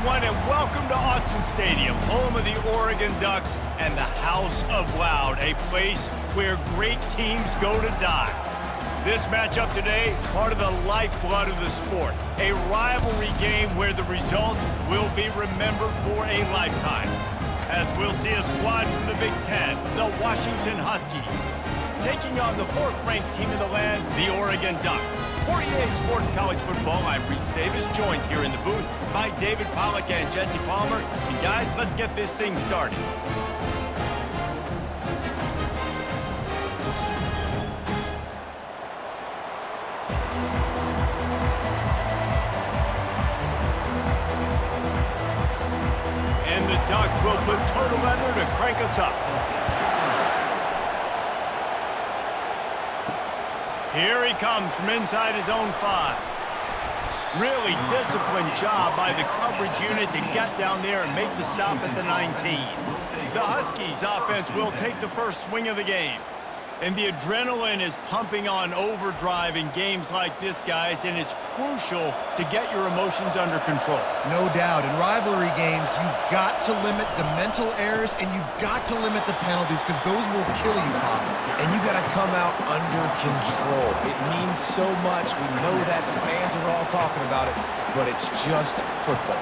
everyone, and welcome to Autzen Stadium, home of the Oregon Ducks and the House of Loud, a place where great teams go to die. This matchup today, part of the lifeblood of the sport, a rivalry game where the results will be remembered for a lifetime. As we'll see a squad from the Big Ten, the Washington Huskies, taking on the fourth-ranked team in the land, the Oregon Ducks. For EA Sports College Football, I'm Reese Davis, joined here in the booth by David Pollack and Jesse Palmer. And guys, let's get this thing started. And the Ducks will put total leather to crank us up. Here he comes from inside his own 5. Really disciplined job by the coverage unit to get down there and make the stop at the 19. The Huskies offense will take the first swing of the game. And the adrenaline is pumping on overdrive in games like this, guys, and it's crucial to get your emotions under control. No doubt. In rivalry games, you've got to limit the mental errors and you've got to limit the penalties because those will kill you, Bob. And you got to come out under control. It means so much. We know that. The fans are all talking about it, but it's just football.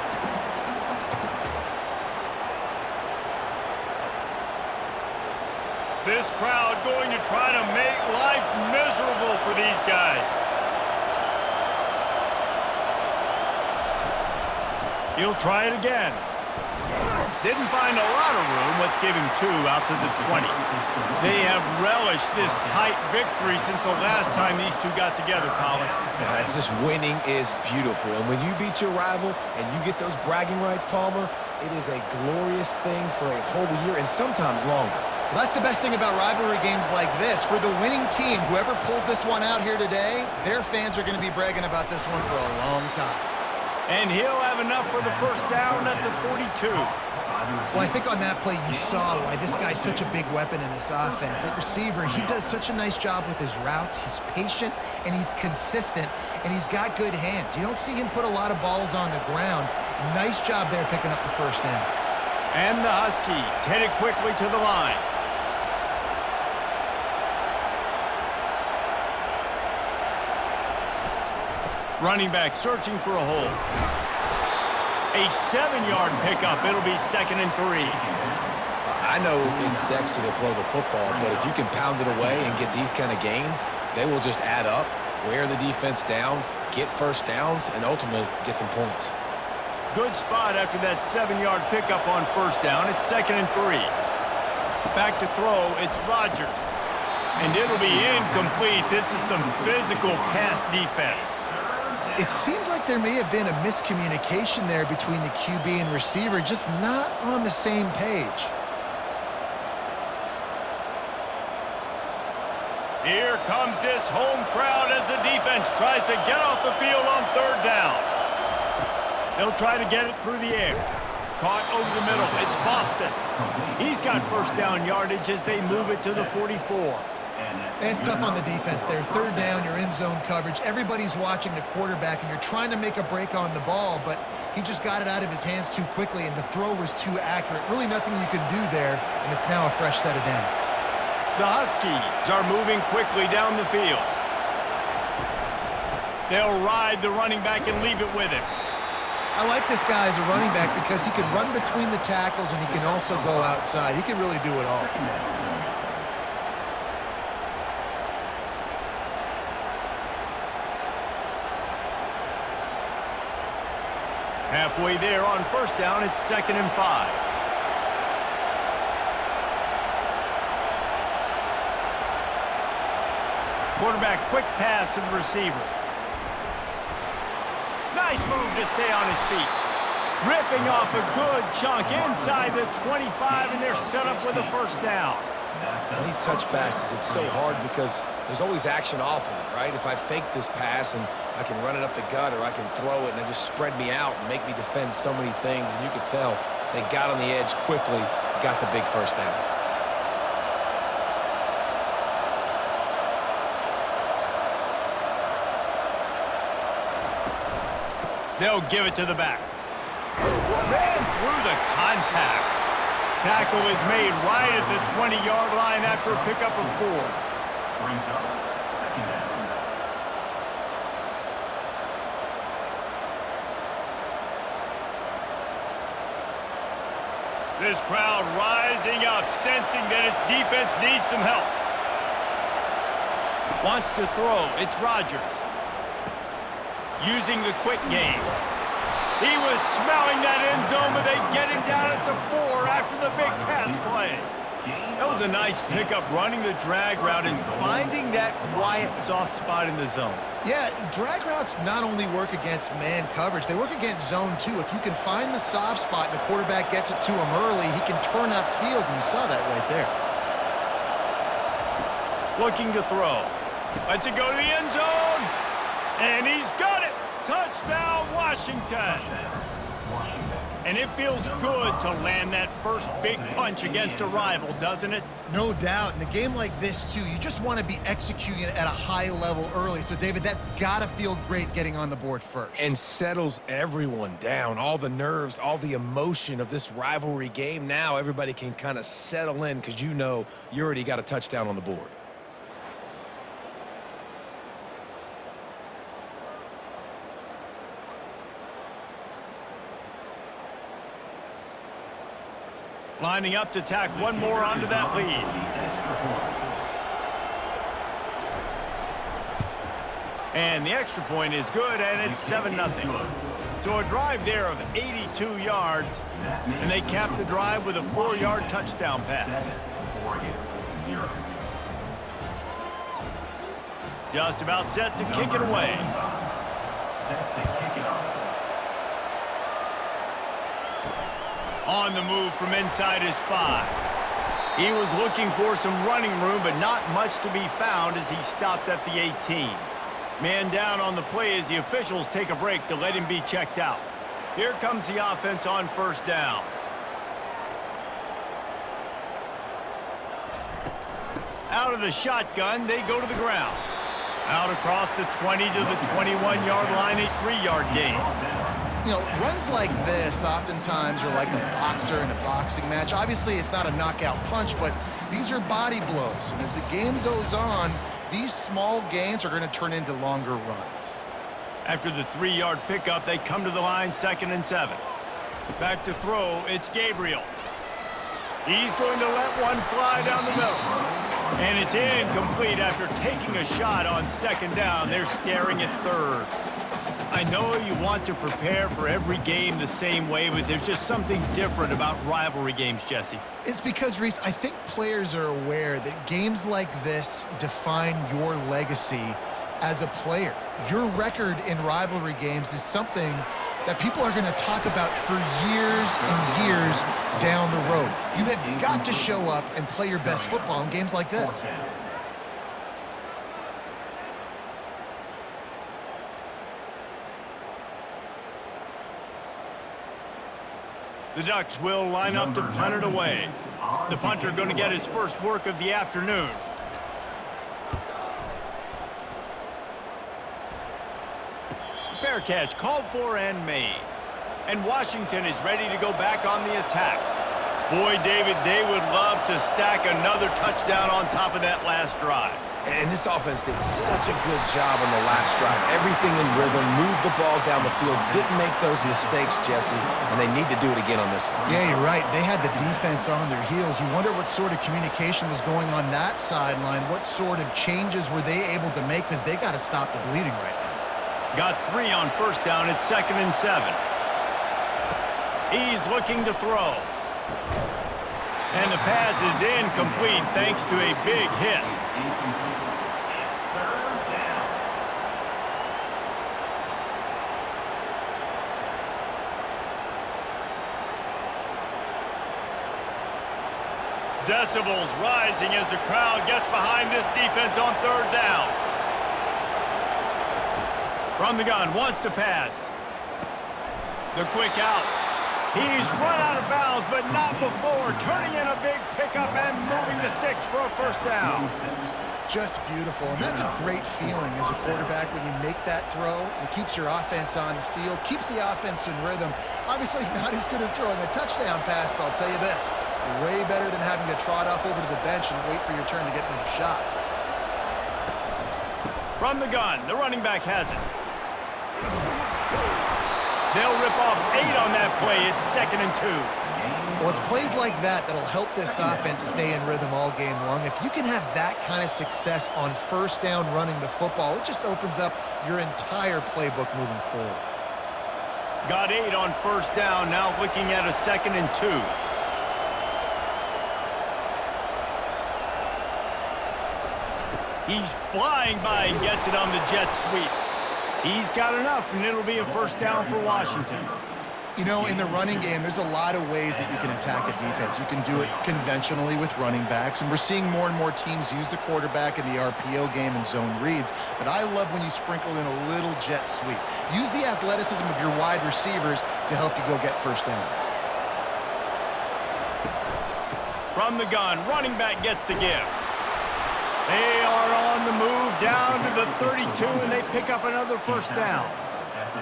This crowd going to try to make life miserable for these guys. He'll try it again. Didn't find a lot of room. Let's give him 2 out to the 20. They have relished this tight victory since the last time these two got together, Pollard. It's just winning is beautiful. And when you beat your rival and you get those bragging rights, Palmer, it is a glorious thing for a whole year and sometimes longer. Well, that's the best thing about rivalry games like this. For the winning team, whoever pulls this one out here today, their fans are going to be bragging about this one for a long time. And he'll have enough for the first down at the 42. Well, I think on that play you saw why this guy's such a big weapon in this offense. At receiver, he does such a nice job with his routes. He's patient, and he's consistent, and he's got good hands. You don't see him put a lot of balls on the ground. Nice job there picking up the first down. And the Huskies headed quickly to the line. Running back searching for a hole. A 7-yard pickup. It'll be 2nd and 3. I know it's sexy to throw the football, but if you can pound it away and get these kind of gains, they will just add up, wear the defense down, get first downs, and ultimately get some points. Good spot after that 7-yard pickup on first down. It's 2nd and 3. Back to throw. It's Rodgers. And it'll be incomplete. This is some physical pass defense. It seemed like there may have been a miscommunication there between the QB and receiver, just not on the same page. Here comes this home crowd as the defense tries to get off the field on 3rd down. They'll try to get it through the air. Caught over the middle. It's Boston. He's got first down yardage as they move it to the 44. It's tough on the defense there. 3rd down, you're in zone coverage. Everybody's watching the quarterback, and you're trying to make a break on the ball, but he just got it out of his hands too quickly, and the throw was too accurate. Really nothing you can do there, and it's now a fresh set of downs. The Huskies are moving quickly down the field. They'll ride the running back and leave it with him. I like this guy as a running back because he can run between the tackles, and he can also go outside. He can really do it all. Halfway there on first down, it's 2nd and 5. Quarterback, quick pass to the receiver. Nice move to stay on his feet. Ripping off a good chunk inside the 25, and they're set up with a first down. And these touch passes, it's so hard because there's always action off of it, right? If I fake this pass and I can run it up the gut or I can throw it and it just spread me out and make me defend so many things, and you could tell they got on the edge quickly, got the big first down. They'll give it to the back. Ran through the contact. Tackle is made right at the 20-yard line after a pickup of 4. Brings up second down. This crowd rising up, sensing that its defense needs some help. Wants to throw. It's Rodgers. Using the quick game. He was smelling that end zone, but they get him down at the 4 after the big pass play. That was a nice pickup, running the drag route and finding that quiet, soft spot in the zone. Yeah, drag routes not only work against man coverage, they work against zone too. If you can find the soft spot and the quarterback gets it to him early, he can turn upfield, and you saw that right there. Looking to throw. Lets it go to the end zone. And he's got it. Touchdown, Washington. And it feels good to land that first big punch against a rival, doesn't it? No doubt. In a game like this, too, you just want to be executing it at a high level early. So, David, that's got to feel great getting on the board first. And settles everyone down. All the nerves, all the emotion of this rivalry game. Now everybody can kind of settle in because you know you already got a touchdown on the board. Lining up to tack one more onto that lead. And the extra point is good, and it's 7-0. So a drive there of 82 yards, and they cap the drive with a 4-yard touchdown pass. Just about set to kick it away. On the move from inside his 5. He was looking for some running room, but not much to be found as he stopped at the 18. Man down on the play as the officials take a break to let him be checked out. Here comes the offense on first down. Out of the shotgun, they go to the ground. Out across the 20 to the 21-yard line, a 3-yard gain. You know, runs like this oftentimes are like a boxer in a boxing match. Obviously, it's not a knockout punch, but these are body blows. And as the game goes on, these small gains are going to turn into longer runs. After the 3-yard pickup, they come to the line, 2nd and 7. Back to throw, it's Gabriel. He's going to let one fly down the middle. And it's incomplete after taking a shot on 2nd down. They're staring at 3rd. I know you want to prepare for every game the same way, but there's just something different about rivalry games, Jesse. It's because, Reese, I think players are aware that games like this define your legacy as a player. Your record in rivalry games is something that people are going to talk about for years and years down the road. You have got to show up and play your best football in games like this. The Ducks will line up to punt it away. The punter going to get his first work of the afternoon. Fair catch called for and made. And Washington is ready to go back on the attack. Boy, David, they would love to stack another touchdown on top of that last drive. And this offense did such a good job on the last drive. Everything in rhythm, moved the ball down the field, didn't make those mistakes, Jesse, and they need to do it again on this one. Yeah, you're right. They had the defense on their heels. You wonder what sort of communication was going on that sideline. What sort of changes were they able to make, because they got to stop the bleeding right now. Got 3 on first down at 2nd and 7. He's looking to throw. And the pass is incomplete thanks to a big hit. Decibels rising as the crowd gets behind this defense on 3rd down. From the gun, wants to pass. The quick out. He's run out of bounds, but not before turning in a big pickup and moving the sticks for a first down. Just beautiful, and that's a great feeling as a quarterback when you make that throw. It keeps your offense on the field, keeps the offense in rhythm. Obviously not as good as throwing a touchdown pass, but I'll tell you this, way better than having to trot off over to the bench and wait for your turn to get another shot. From the gun, the running back has it. They'll rip off 8 on that play. It's 2nd and 2. Well, it's plays like that that'll help this offense stay in rhythm all game long. If you can have that kind of success on first down running the football, it just opens up your entire playbook moving forward. Got 8 on first down, now looking at a 2nd and 2. He's flying by and gets it on the jet sweep. He's got enough, and it'll be a first down for Washington. You know, in the running game, there's a lot of ways that you can attack a defense. You can do it conventionally with running backs, and we're seeing more and more teams use the quarterback in the RPO game and zone reads, but I love when you sprinkle in a little jet sweep. Use the athleticism of your wide receivers to help you go get first downs. From the gun, running back gets to give. They are on the move down to the 32, and they pick up another first down.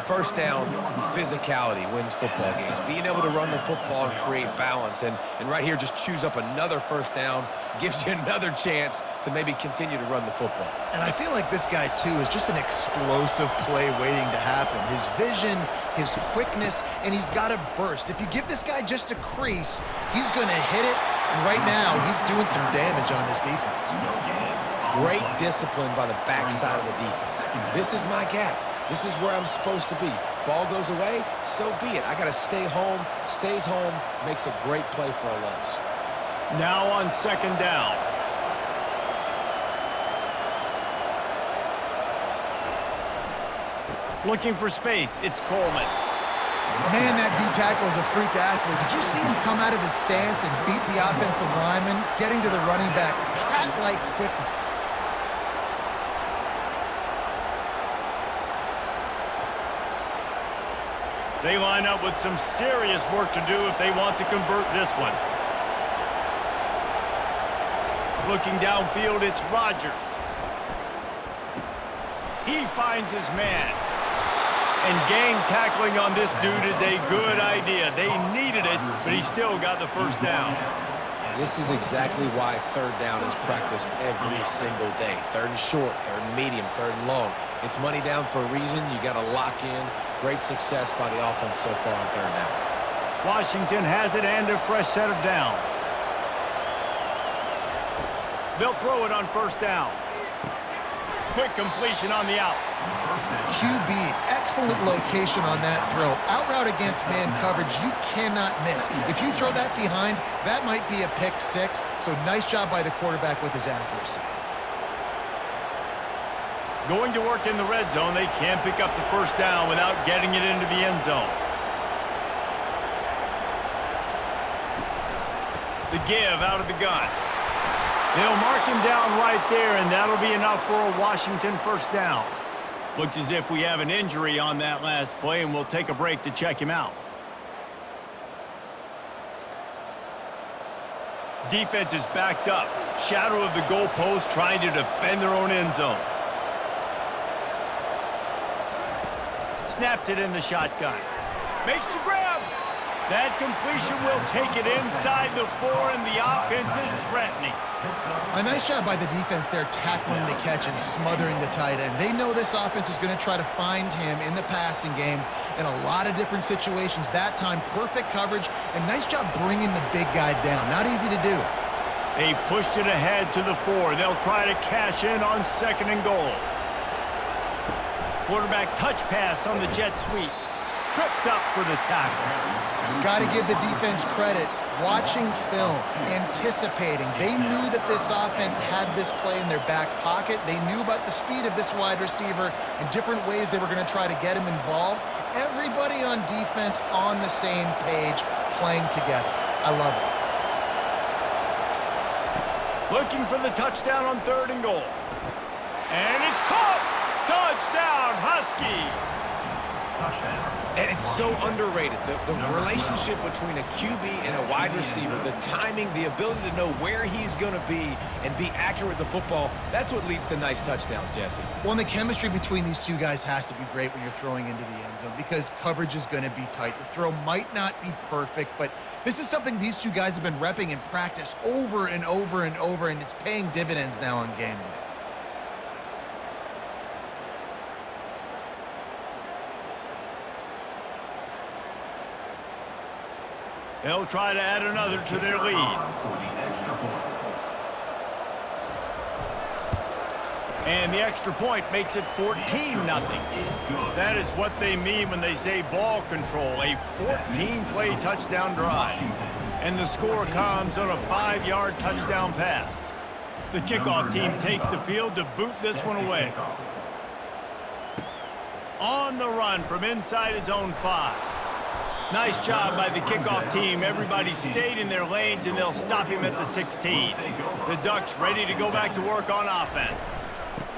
First down, physicality wins football games. Being able to run the football and create balance. And right here, just choose up another first down, gives you another chance to maybe continue to run the football. And I feel like this guy, too, is just an explosive play waiting to happen. His vision, his quickness, and he's got a burst. If you give this guy just a crease, he's going to hit it. And right now, he's doing some damage on this defense. Great discipline by the backside of the defense. This is my gap. This is where I'm supposed to be. Ball goes away, so be it. I got to stay home, stays home, makes a great play for a loss. Now on 2nd down. Looking for space, it's Coleman. Man, that D-tackle is a freak athlete. Did you see him come out of his stance and beat the offensive lineman, getting to the running back? Cat-like quickness. They line up with some serious work to do if they want to convert this one. Looking downfield, it's Rodgers. He finds his man. And gang tackling on this dude is a good idea. They needed it, but he still got the first down. This is exactly why 3rd down is practiced every single day. 3rd and short, 3rd and medium, 3rd and long. It's money down for a reason. You got to lock in. Great success by the offense so far on 3rd down. Washington has it and a fresh set of downs. They'll throw it on first down. Quick completion on the out. QB, excellent location on that throw. Out route against man coverage, you cannot miss. If you throw that behind, that might be a pick 6. So nice job by the quarterback with his accuracy. Going to work in the red zone, they can't pick up the first down without getting it into the end zone. The give out of the gun. They'll mark him down right there, and that'll be enough for a Washington first down. Looks as if we have an injury on that last play, and we'll take a break to check him out. Defense is backed up. Shadow of the goalpost trying to defend their own end zone. Snaps it in the shotgun. Makes the grab. That completion will take it inside the 4, and the offense is threatening. A nice job by the defense there tackling the catch and smothering the tight end. They know this offense is going to try to find him in the passing game in a lot of different situations. That time, perfect coverage, and nice job bringing the big guy down. Not easy to do. They've pushed it ahead to the 4. They'll try to cash in on 2nd and goal. Quarterback touch pass on the jet sweep. Tripped up for the tackle. Got to give the defense credit. Watching film, anticipating. They knew that this offense had this play in their back pocket. They knew about the speed of this wide receiver and different ways they were going to try to get him involved. Everybody on defense on the same page, playing together. I love it. Looking for the touchdown on 3rd and goal. And it's caught! Touchdown, Huskies! Touchdown. And it's so underrated. The relationship between a QB and a wide receiver, the timing, the ability to know where he's going to be and be accurate with the football, that's what leads to nice touchdowns, Jesse. Well, and the chemistry between these two guys has to be great when you're throwing into the end zone because coverage is going to be tight. The throw might not be perfect, but this is something these two guys have been repping in practice over and over and over, and it's paying dividends now on game day. They'll try to add another to their lead. And the extra point makes it 14-0. That is what they mean when they say ball control, a 14-play touchdown drive. And the score comes on a 5-yard touchdown pass. The kickoff team takes the field to boot this one away. On the run from inside his own 5. Nice job by the kickoff team. Everybody stayed in their lanes, and they'll stop him at the 16. The Ducks ready to go back to work on offense.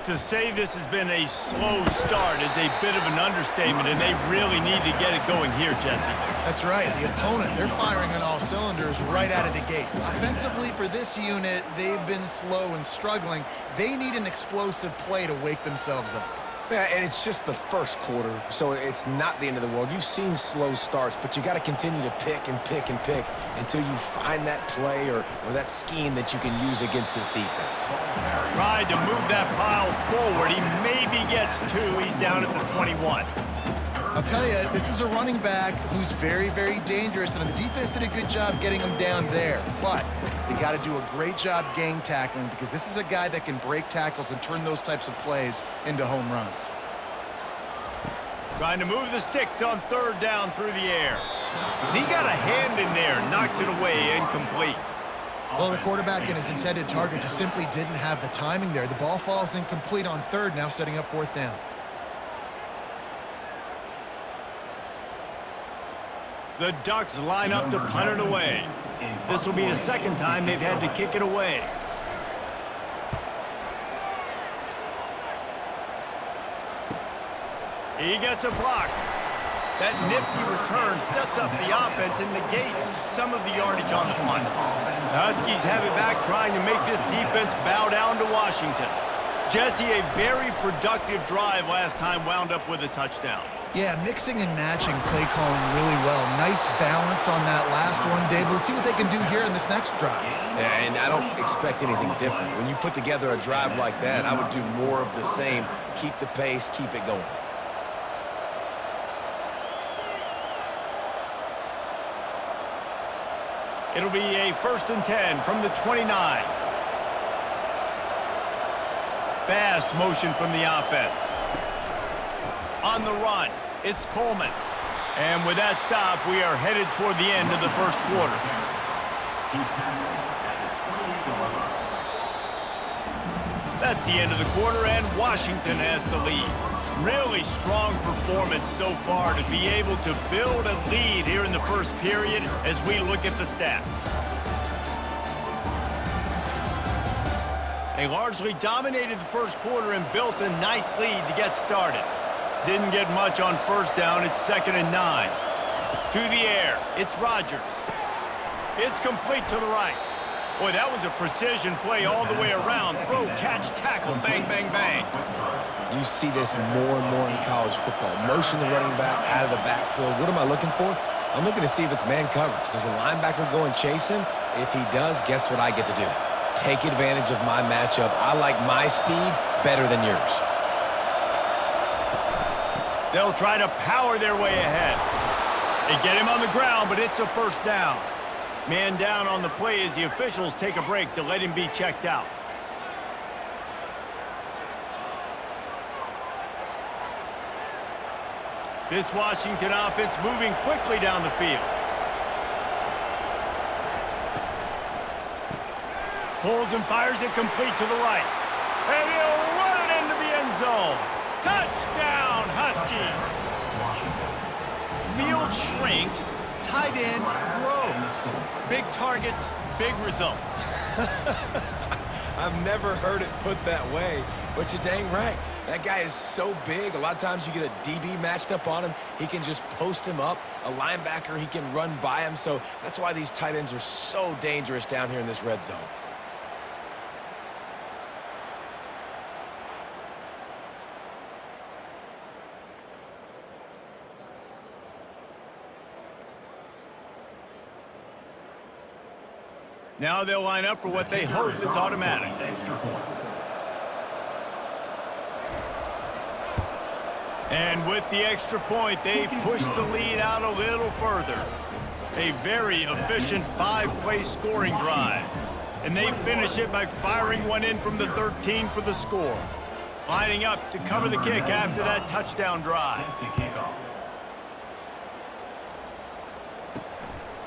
To say this has been a slow start is a bit of an understatement, and they really need to get it going here, Jesse. That's right. The opponent, they're firing on all cylinders right out of the gate. Offensively, for this unit, they've been slow and struggling. They need an explosive play to wake themselves up. Yeah, and it's just the first quarter, so it's not the end of the world. You've seen slow starts, but you got to continue to pick and pick and pick until you find that play or that scheme that you can use against this defense. Tried to move that pile forward. He maybe gets 2. He's down at the 21. I'll tell you, this is a running back who's very, very dangerous, and the defense did a good job getting him down there. But they got to do a great job gang tackling because this is a guy that can break tackles and turn those types of plays into home runs. Trying to move the sticks on 3rd down through the air. And he got a hand in there, knocks it away, incomplete. Well, the quarterback and his intended target just simply didn't have the timing there. The ball falls incomplete on 3rd, now setting up 4th down. The Ducks line up to punt it away. This will be the 2nd time they've had to kick it away. He gets a block. That nifty return sets up the offense and negates some of the yardage on the punt. The Huskies have it back, trying to make this defense bow down to Washington. Jesse, a very productive drive last time, wound up with a touchdown. Yeah, mixing and matching play calling really well. Nice balance on that last one, Dave. Let's see what they can do here in this next drive. Yeah, and I don't expect anything different. When you put together a drive like that, I would do more of the same. Keep the pace, keep it going. It'll be a 1st and 10 from the 29. Fast motion from the offense. On the run, it's Coleman. And with that stop, we are headed toward the end of the 1st quarter. That's the end of the quarter, and Washington has the lead. Really strong performance so far to be able to build a lead here in the 1st period as we look at the stats. They largely dominated the 1st quarter and built a nice lead to get started. Didn't get much on 1st down. It's 2nd and 9. To the air. It's Rodgers. It's complete to the right. Boy, that was a precision play all the way around. Throw, catch, tackle, bang, bang, bang. You see this more and more in college football. Motion the running back out of the backfield. What am I looking for? I'm looking to see if it's man coverage. Does a linebacker go and chase him? If he does, guess what I get to do? Take advantage of my matchup. I like my speed better than yours. They'll try to power their way ahead. They get him on the ground, but it's a 1st down. Man down on the play as the officials take a break to let him be checked out. This Washington offense moving quickly down the field. Pulls and fires it complete to the right. And he'll run it into the end zone. Touchdown, Huskies! Field shrinks, tight end grows. Big targets, big results. I've never heard it put that way, but you're dang right. That guy is so big. A lot of times you get a DB matched up on him. He can just post him up. A linebacker, he can run by him. So that's why these tight ends are so dangerous down here in this red zone. Now they'll line up for what they hope is automatic. And with the extra point, they push the lead out a little further. A very efficient 5-play scoring drive. And they finish it by firing one in from the 13 for the score. Lining up to cover the kick after that touchdown drive.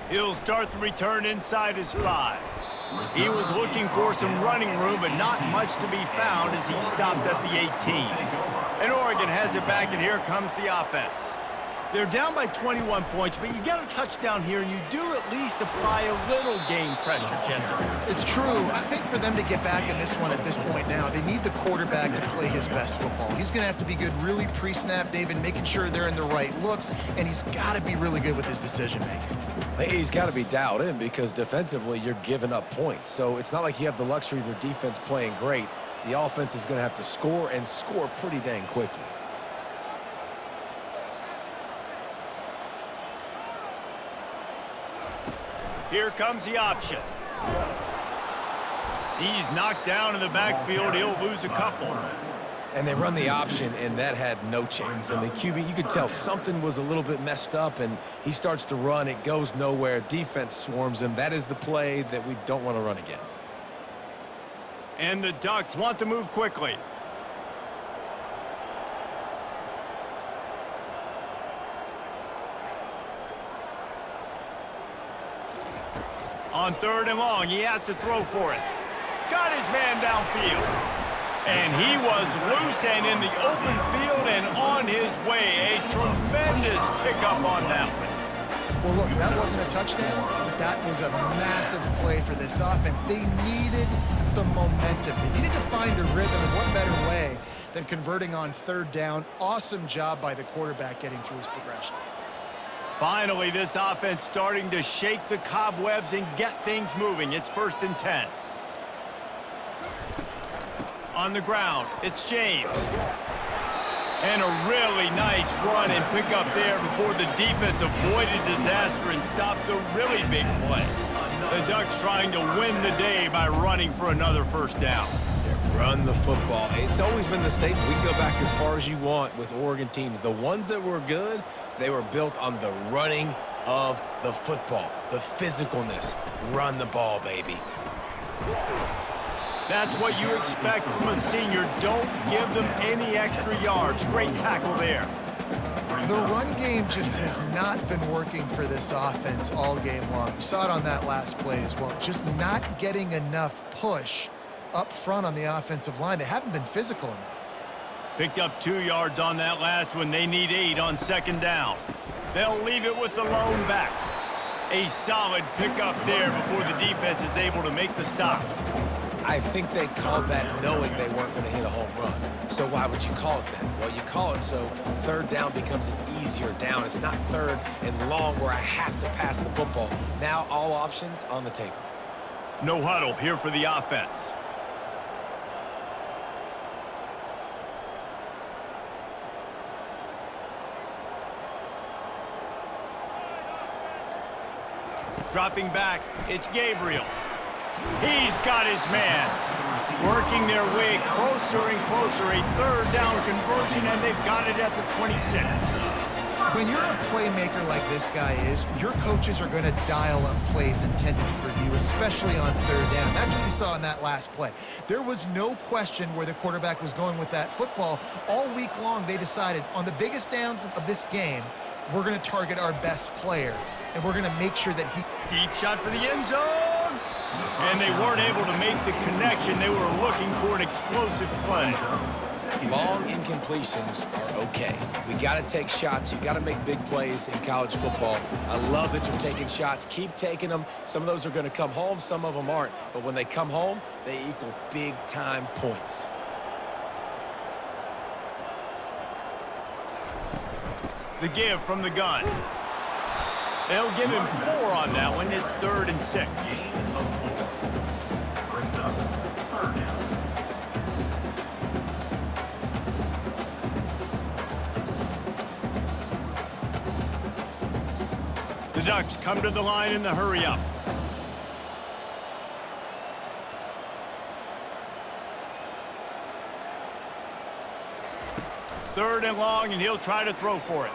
He'll start the return inside his 5. He was looking for some running room, but not much to be found as he stopped at the 18. And Oregon has it back, and here comes the offense. They're down by 21 points, but you get a touchdown here, and you do at least apply a little game pressure, Jesse. It's true. I think for them to get back in this one at this point now, they need the quarterback to play his best football. He's going to have to be good really pre-snap, David, making sure they're in the right looks, and he's got to be really good with his decision-making. He's got to be dialed in because defensively you're giving up points. So it's not like you have the luxury of your defense playing great. The offense is going to have to score and score pretty dang quickly. Here comes the option. He's knocked down in the backfield. He'll lose a couple. And they run the option, and that had no chance. And the QB, you could tell something was a little bit messed up, and he starts to run. It goes nowhere. Defense swarms him. That is the play that we don't want to run again. And the Ducks want to move quickly. On 3rd and long, he has to throw for it. Got his man downfield. And he was loose and in the open field and on his way. A tremendous pickup on that one. Well, look, that wasn't a touchdown, but that was a massive play for this offense. They needed some momentum. They needed to find a rhythm, and what better way than converting on 3rd down. Awesome job by the quarterback getting through his progression. Finally, this offense starting to shake the cobwebs and get things moving. It's 1st and 10. On the ground, it's James. And a really nice run and pick up there before the defense avoided disaster and stopped the really big play. The Ducks trying to win the day by running for another 1st down. Run the football. It's always been the statement. We can go back as far as you want with Oregon teams. The ones that were good, they were built on the running of the football, the physicalness. Run the ball, baby. That's what you expect from a senior. Don't give them any extra yards. Great tackle there. The run game just has not been working for this offense all game long. You saw it on that last play as well. Just not getting enough push up front on the offensive line. They haven't been physical enough. Picked up 2 yards on that last one. They need 8 on 2nd down. They'll leave it with the lone back. A solid pickup there before the defense is able to make the stop. I think they called that knowing they weren't going to hit a home run. So why would you call it that? Well, you call it so 3rd down becomes an easier down. It's not 3rd and long where I have to pass the football. Now all options on the table. No huddle here for the offense. Dropping back, it's Gabriel. He's got his man. Working their way closer and closer. A 3rd down conversion, and they've got it at the 26. When you're a playmaker like this guy is, your coaches are going to dial up plays intended for you, especially on 3rd down. That's what you saw in that last play. There was no question where the quarterback was going with that football. All week long, they decided on the biggest downs of this game, we're going to target our best player, and we're going to make sure that he... Deep shot for the end zone. And they weren't able to make the connection. They were looking for an explosive play. Long incompletions are okay. We got to take shots. You got to make big plays in college football. I love that you're taking shots. Keep taking them. Some of those are going to come home. Some of them aren't. But when they come home, they equal big-time points. The give from the gun. They'll give him 4 on that one. It's 3rd and 6. Gain of 4. Brings up 3rd down. The Ducks come to the line in the hurry-up. Third and long, and he'll try to throw for it.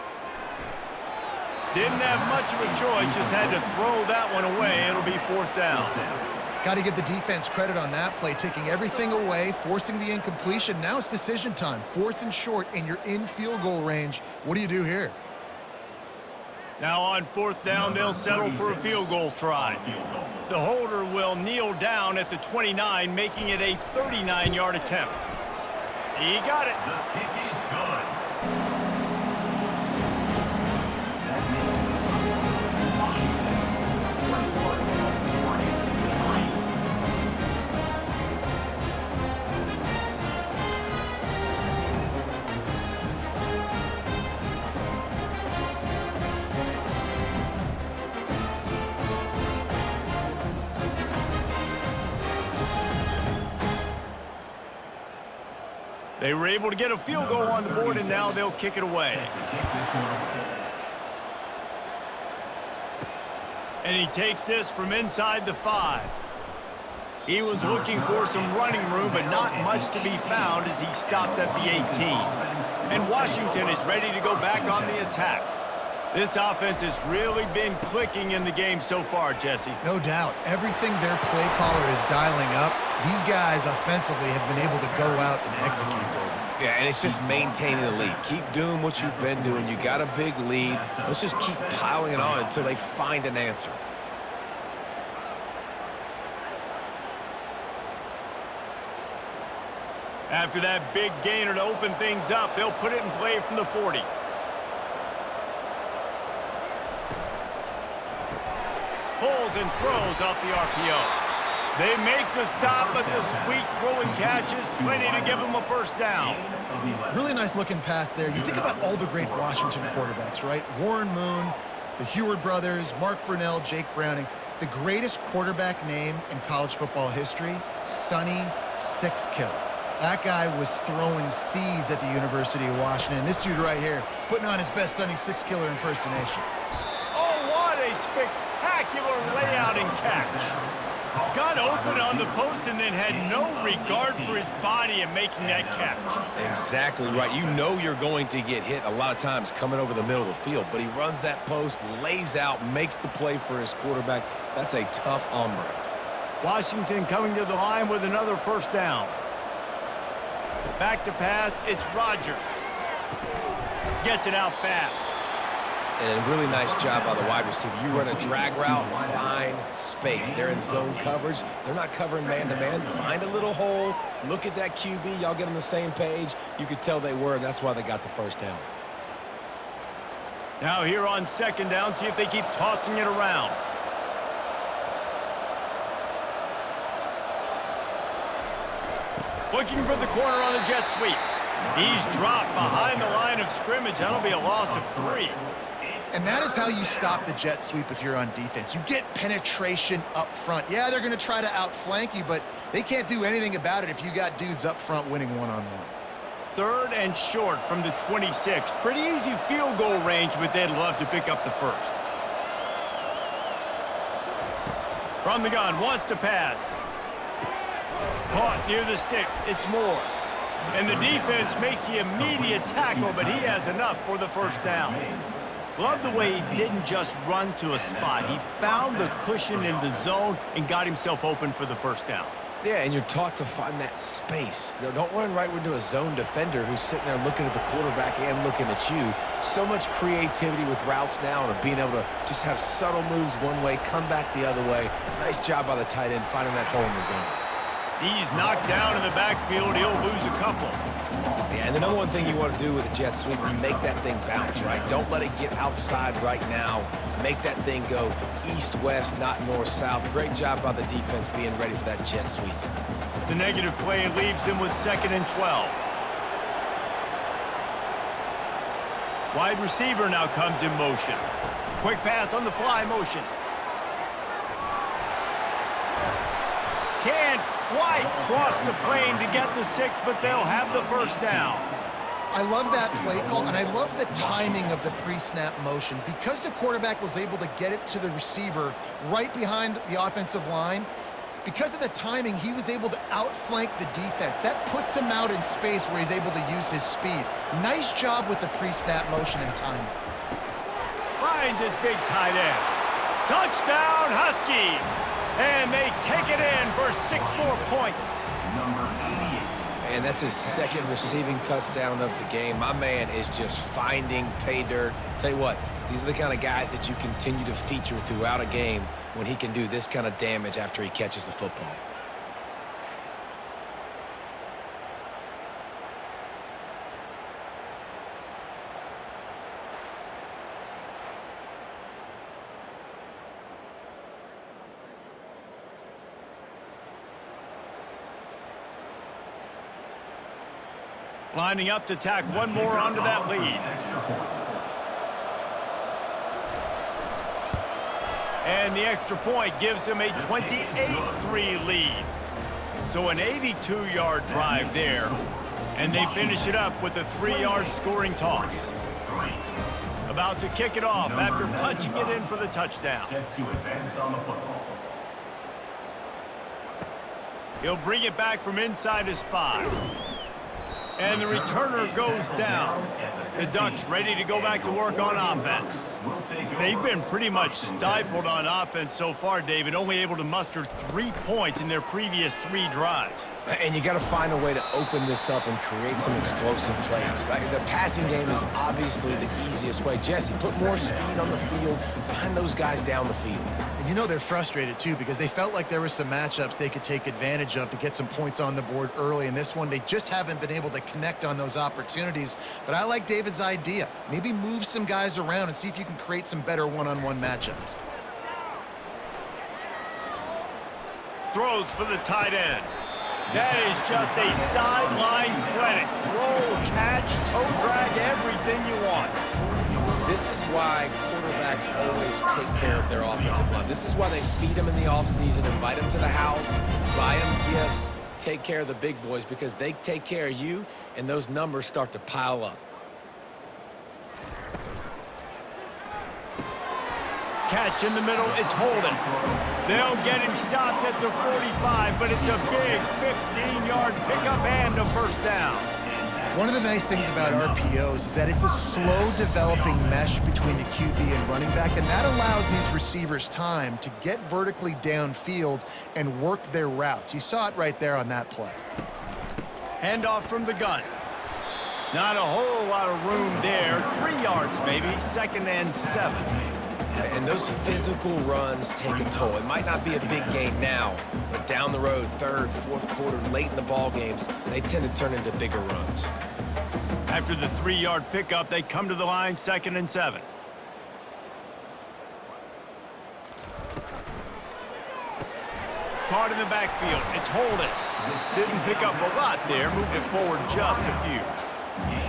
Didn't have much of a choice, just had to throw that one away. It'll be 4th down. Got to give the defense credit on that play, taking everything away, forcing the incompletion. Now it's decision time. 4th and short, and you're in field goal range. What do you do here? Now on 4th down, they'll settle for a field goal try. The holder will kneel down at the 29, making it a 39-yard attempt. He got it. The kick is good. That makes the score Washington 43. They were able to get a field goal on the board, and now they'll kick it away. And he takes this from inside the 5. He was looking for some running room, but not much to be found as he stopped at the 18. And Washington is ready to go back on the attack. This offense has really been clicking in the game so far, Jesse. No doubt. Everything their play caller is dialing up, these guys offensively have been able to go out and execute, David. Yeah, and it's just maintaining the lead. Keep doing what you've been doing. You got a big lead. Let's just keep piling it on until they find an answer. After that big gainer to open things up, they'll put it in play from the 40. Pulls and throws off the RPO. They make the stop, but the sweet throwing catch is plenty to give them a 1st down. Really nice looking pass there. You think about all the great Washington quarterbacks, right? Warren Moon, the Heward brothers, Mark Brunell, Jake Browning. The greatest quarterback name in college football history, Sonny Sixkiller. That guy was throwing seeds at the University of Washington. This dude right here, putting on his best Sonny Sixkiller impersonation. Oh, what a spectacular layout and catch. Got open on the post and then had no regard for his body in making that catch. Exactly right. You know you're going to get hit a lot of times coming over the middle of the field, but he runs that post, lays out, makes the play for his quarterback. That's a tough hombre. Washington coming to the line with another 1st down. Back to pass, it's Rodgers. Gets it out fast. And a really nice job by the wide receiver. You run a drag route, find space. They're in zone coverage. They're not covering man-to-man. Find a little hole. Look at that QB. Y'all get on the same page. You could tell they were, and that's why they got the 1st down. Now here on 2nd down, see if they keep tossing it around. Looking for the corner on the jet sweep. He's dropped behind the line of scrimmage. That'll be a loss of 3. And that is how you stop the jet sweep if you're on defense. You get penetration up front. Yeah, they're going to try to outflank you, but they can't do anything about it if you got dudes up front winning one-on-one. 3rd and short from the 26. Pretty easy field goal range, but they'd love to pick up the 1st. From the gun, wants to pass. Caught near the sticks. It's Moore. And the defense makes the immediate tackle, but he has enough for the 1st down. Love the way he didn't just run to a spot. He found the cushion in the zone and got himself open for the 1st down. Yeah, and you're taught to find that space. You know, don't run right into a zone defender who's sitting there looking at the quarterback and looking at you. So much creativity with routes now and being able to just have subtle moves one way, come back the other way. Nice job by the tight end finding that hole in the zone. He's knocked down in the backfield. He'll lose a couple. Yeah, and the number one thing you want to do with a jet sweep is make that thing bounce, right? Don't let it get outside right now. Make that thing go east-west, not north-south. Great job by the defense being ready for that jet sweep. The negative play leaves him with 2nd and 12. Wide receiver now comes in motion. Quick pass on the fly motion. Can't quite cross the plane to get the 6, but they'll have the first down. I love that play call, and I love the timing of the pre-snap motion. Because the quarterback was able to get it to the receiver right behind the offensive line, because of the timing, he was able to outflank the defense. That puts him out in space where he's able to use his speed. Nice job with the pre-snap motion and timing. Finds his big tight end. Touchdown, Huskies! And they take it in for 6 more points. Number 88. And that's his second receiving touchdown of the game. My man is just finding pay dirt. Tell you what, these are the kind of guys that you continue to feature throughout a game when he can do this kind of damage after he catches the football. Lining up to tack one more onto that lead. And the extra point gives him a 28-3 lead. So an 82-yard drive there. And they finish it up with a 3-yard scoring toss. About to kick it off after punching it in for the touchdown. Set to advance on the football. He'll bring it back from inside his 5. And the returner goes down. The Ducks ready to go back to work on offense. They've been pretty much stifled on offense so far, David, only able to muster 3 points in their previous 3 drives. And you got to find a way to open this up and create some explosive plays. Like the passing game is obviously the easiest way. Jesse, put more speed on the field. Find those guys down the field. And you know they're frustrated, too, because they felt like there were some matchups they could take advantage of to get some points on the board early. In this one, they just haven't been able to connect on those opportunities. But I like David's idea. Maybe move some guys around and see if you can create some better one-on-one matchups. Throws for the tight end. That is just a sideline credit. Throw, catch, toe drag, everything you want. This is why quarterbacks always take care of their offensive line. This is why they feed them in the offseason, invite them to the house, buy them gifts, take care of the big boys, because they take care of you, and those numbers start to pile up. Catch in the middle, it's Holden. They'll get him stopped at the 45, but it's a big 15-yard pickup and a first down. One of the nice things about RPOs is that it's a slow-developing mesh between the QB and running back, and that allows these receivers time to get vertically downfield and work their routes. You saw it right there on that play. Handoff from the gun. Not a whole lot of room there. 3 yards maybe, 2nd and 7. And those physical runs take a toll. It might not be a big gain now, but down the road, 3rd, 4th quarter, late in the ball games, they tend to turn into bigger runs. After the 3-yard pickup, they come to the line, 2nd and 7. Caught in the backfield. It's Holden. Didn't pick up a lot there. Moved it forward just a few.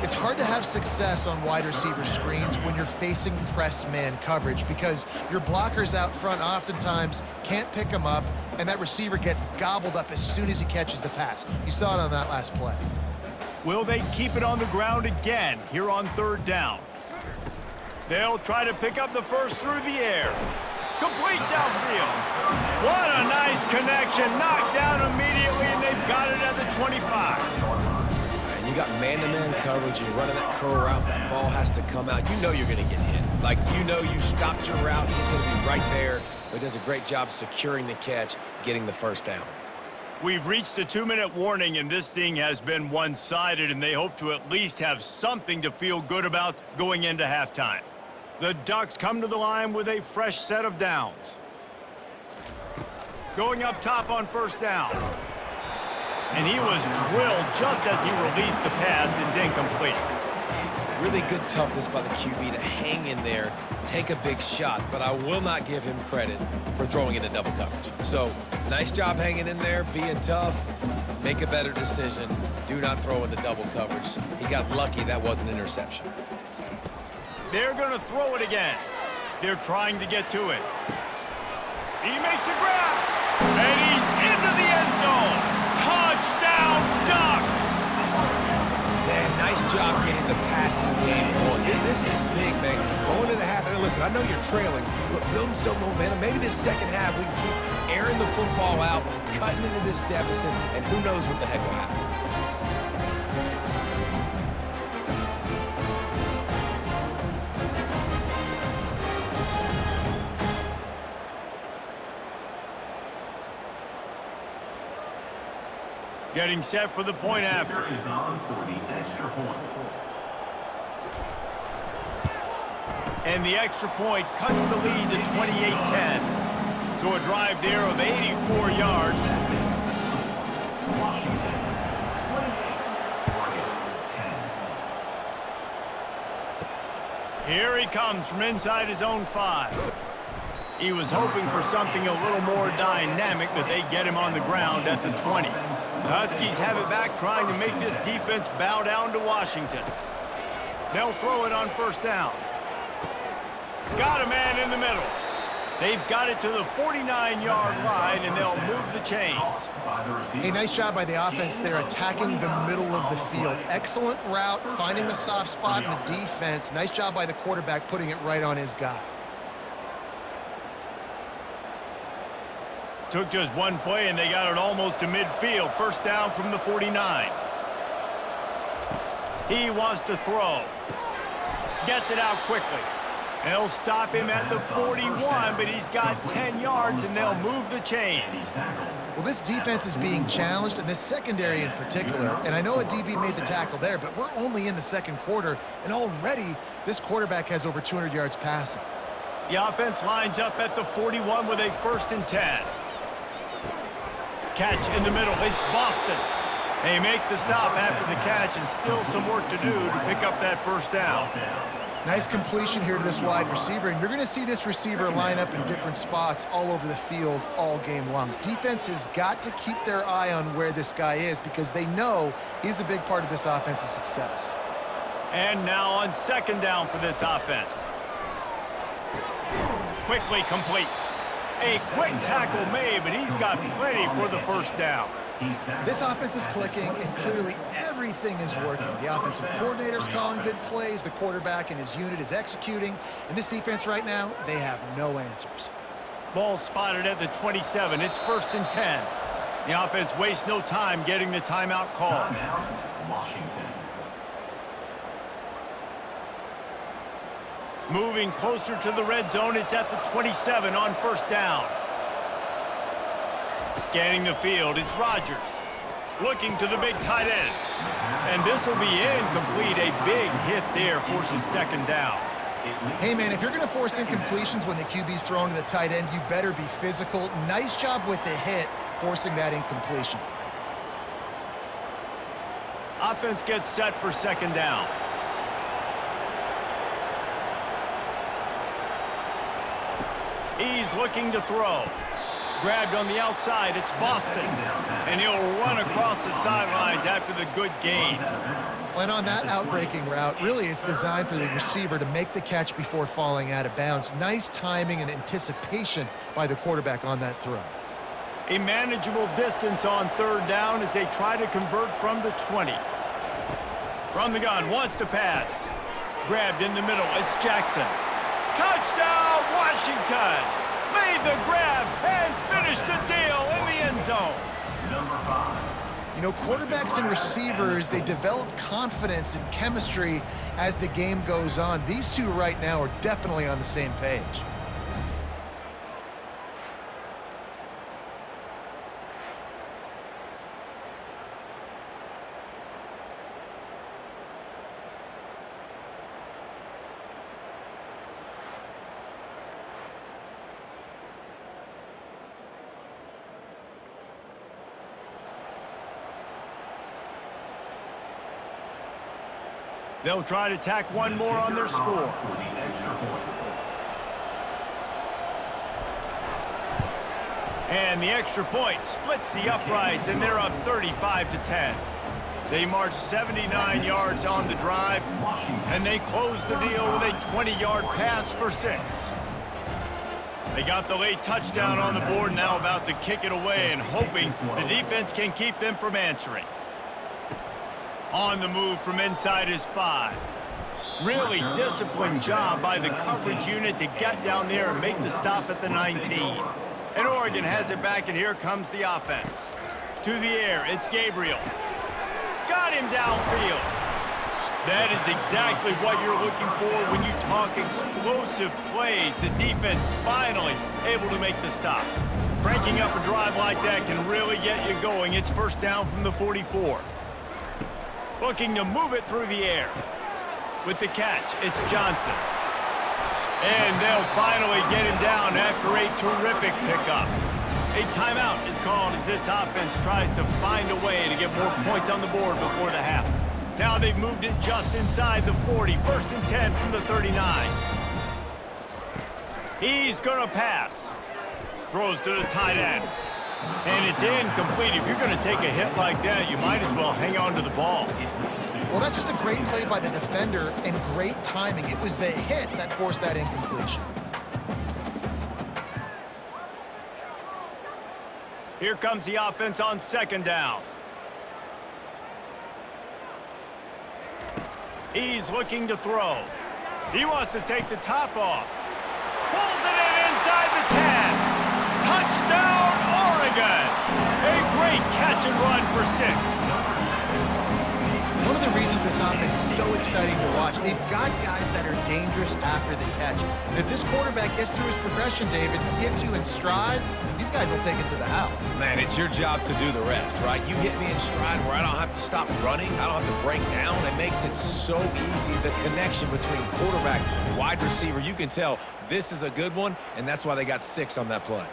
It's hard to have success on wide receiver screens when you're facing press man coverage because your blockers out front oftentimes can't pick them up, and that receiver gets gobbled up as soon as he catches the pass. You saw it on that last play. Will they keep it on the ground again here on 3rd down? They'll try to pick up the first through the air. Complete downfield. What a nice connection. Knocked down immediately, and they've got it at the 25. You got man-to-man coverage, you're running that curl route, that ball has to come out. You know you're going to get hit. Like, you know you stopped your route, he's going to be right there. But he does a great job securing the catch, getting the first down. We've reached the 2-minute warning, and this thing has been one-sided, and they hope to at least have something to feel good about going into halftime. The Ducks come to the line with a fresh set of downs. Going up top on 1st down. And he was drilled just as he released the pass. It's incomplete. Really good toughness by the QB to hang in there, take a big shot, but I will not give him credit for throwing into double coverage. So, nice job hanging in there, being tough, make a better decision. Do not throw into double coverage. He got lucky that was an interception. They're going to throw it again. They're trying to get to it. He makes a grab, and he's into the end zone. Touchdown, Ducks! Man, nice job getting the passing game going. This is big, man. Going to the half, and listen, I know you're trailing, but building some momentum. Maybe this second half we can keep airing the football out, cutting into this deficit, and who knows what the heck will happen. Getting set for the point after. Is on for the extra point. And the extra point cuts the lead to 28-10. So a drive there of 84 yards. Washington, 28. Oregon, 10. Here he comes from inside his own 5. He was hoping for something a little more dynamic, but they get him on the ground at the 20. The Huskies have it back, trying to make this defense bow down to Washington. They'll throw it on first down. Got a man in the middle. They've got it to the 49-yard line, and they'll move the chains. Hey, nice job by the offense there, attacking the middle of the field. Excellent route, finding the soft spot in the defense. Nice job by the quarterback, putting it right on his guy. Took just one play, and they got it almost to midfield. First down from the 49. He wants to throw. Gets it out quickly. They'll stop him at the 41, but he's got 10 yards, and they'll move the chains. Well, this defense is being challenged, and this secondary in particular. And I know a DB made the tackle there, but we're only in the second quarter, and already this quarterback has over 200 yards passing. The offense lines up at the 41 with a 1st and 10. Catch in the middle. It's Boston. They make the stop after the catch, and still some work to do to pick up that first down. Nice completion here to this wide receiver, and you're going to see this receiver line up in different spots all over the field all game long. Defense has got to keep their eye on where this guy is because they know he's a big part of this offense's success. And now on second down for this offense. Quickly complete. A quick tackle made, but he's got plenty for the first down. This offense is clicking, and clearly everything is working. The offensive coordinator's calling good plays, the quarterback and his unit is executing, and this defense right now, they have no answers. Ball spotted at the 27. It's 1st and 10. The offense wastes no time getting the timeout called. Washington. Moving closer to the red zone, it's at the 27 on first down. Scanning the field, it's Rodgers. Looking to the big tight end. And this will be incomplete. A big hit there forces second down. Hey, man, if you're going to force incompletions when the QB's throwing to the tight end, you better be physical. Nice job with the hit, forcing that incompletion. Offense gets set for second down. He's looking to throw. Grabbed on the outside, it's Boston. And he'll run across the sidelines after the good gain. And on that outbreaking route, really it's designed for the receiver to make the catch before falling out of bounds. Nice timing and anticipation by the quarterback on that throw. A manageable distance on third down as they try to convert from the 20. From the gun, wants to pass. Grabbed in the middle, it's Jackson. Touchdown, Washington! Made the grab and finished the deal in the end zone. Number 5. You know, quarterbacks and receivers, they develop confidence and chemistry as the game goes on. These two right now are definitely on the same page. They'll try to tack one more on their score. And the extra point splits the uprights, and they're up 35-10. They marched 79 yards on the drive, and they closed the deal with a 20-yard pass for 6. They got the late touchdown on the board, now about to kick it away and hoping the defense can keep them from answering. On the move from inside is 5. Really disciplined job by the coverage unit to get down there and make the stop at the 19. And Oregon has it back, and here comes the offense. To the air, it's Gabriel. Got him downfield. That is exactly what you're looking for when you talk explosive plays. The defense finally able to make the stop. Cranking up a drive like that can really get you going. It's first down from the 44. Looking to move it through the air. With the catch, it's Johnson. And they'll finally get him down after a terrific pickup. A timeout is called as this offense tries to find a way to get more points on the board before the half. Now they've moved it just inside the 40. First and 10 from the 39. He's going to pass. Throws to the tight end. And it's incomplete. If you're going to take a hit like that, you might as well hang on to the ball. Well, that's just a great play by the defender and great timing. It was the hit that forced that incompletion. Here comes the offense on second down. He's looking to throw. He wants to take the top off. Pulls it in inside the 10. Touchdown, Oregon! A great catch and run for 6. One of the reasons this offense is so exciting to watch, they've got guys that are dangerous after the catch. And if this quarterback gets through his progression, David, gets you in stride, these guys will take it to the house. Man, it's your job to do the rest, right? You hit me in stride where I don't have to stop running. I don't have to break down. It makes it so easy. The connection between quarterback and wide receiver, you can tell this is a good one, and that's why they got 6 on that play.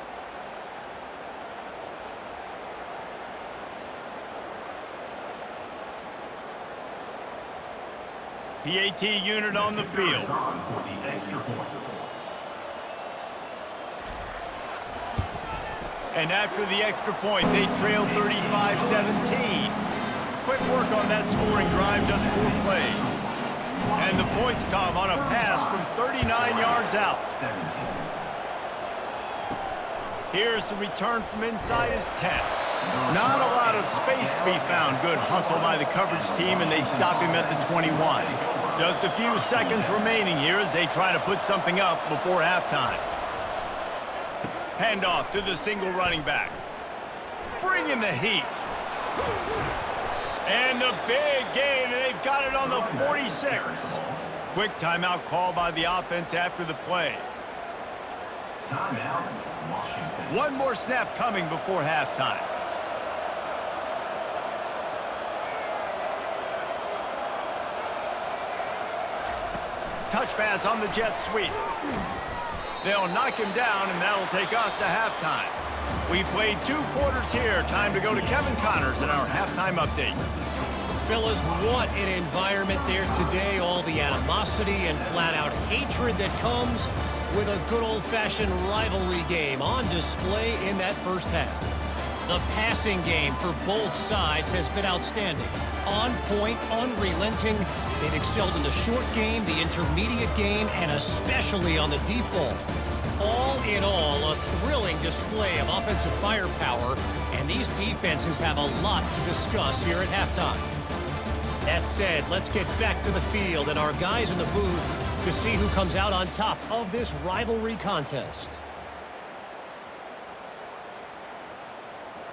PAT unit on the field. And after the extra point, they trailed 35-17. Quick work on that scoring drive, just 4 plays. And the points come on a pass from 39 yards out. Here's the return from inside his 10. Not a lot of space to be found. Good hustle by the coverage team, and they stop him at the 21. Just a few seconds remaining here as they try to put something up before halftime. Handoff to the single running back. Bringing the heat. And the big gain, and they've got it on the 46. Quick timeout call by the offense after the play. Timeout, Washington. One more snap coming before halftime. Touch pass on the jet sweep. They'll knock him down, and that'll take us to halftime. We've played 2 quarters here. Time to go to Kevin Connors in our halftime update. Fellas, what an environment there today. All the animosity and flat-out hatred that comes with a good old-fashioned rivalry game on display in that first half. The passing game for both sides has been outstanding. On point, unrelenting. They've excelled in the short game, the intermediate game, and especially on the deep ball. All in all, a thrilling display of offensive firepower, and these defenses have a lot to discuss here at halftime. That said, let's get back to the field and our guys in the booth to see who comes out on top of this rivalry contest.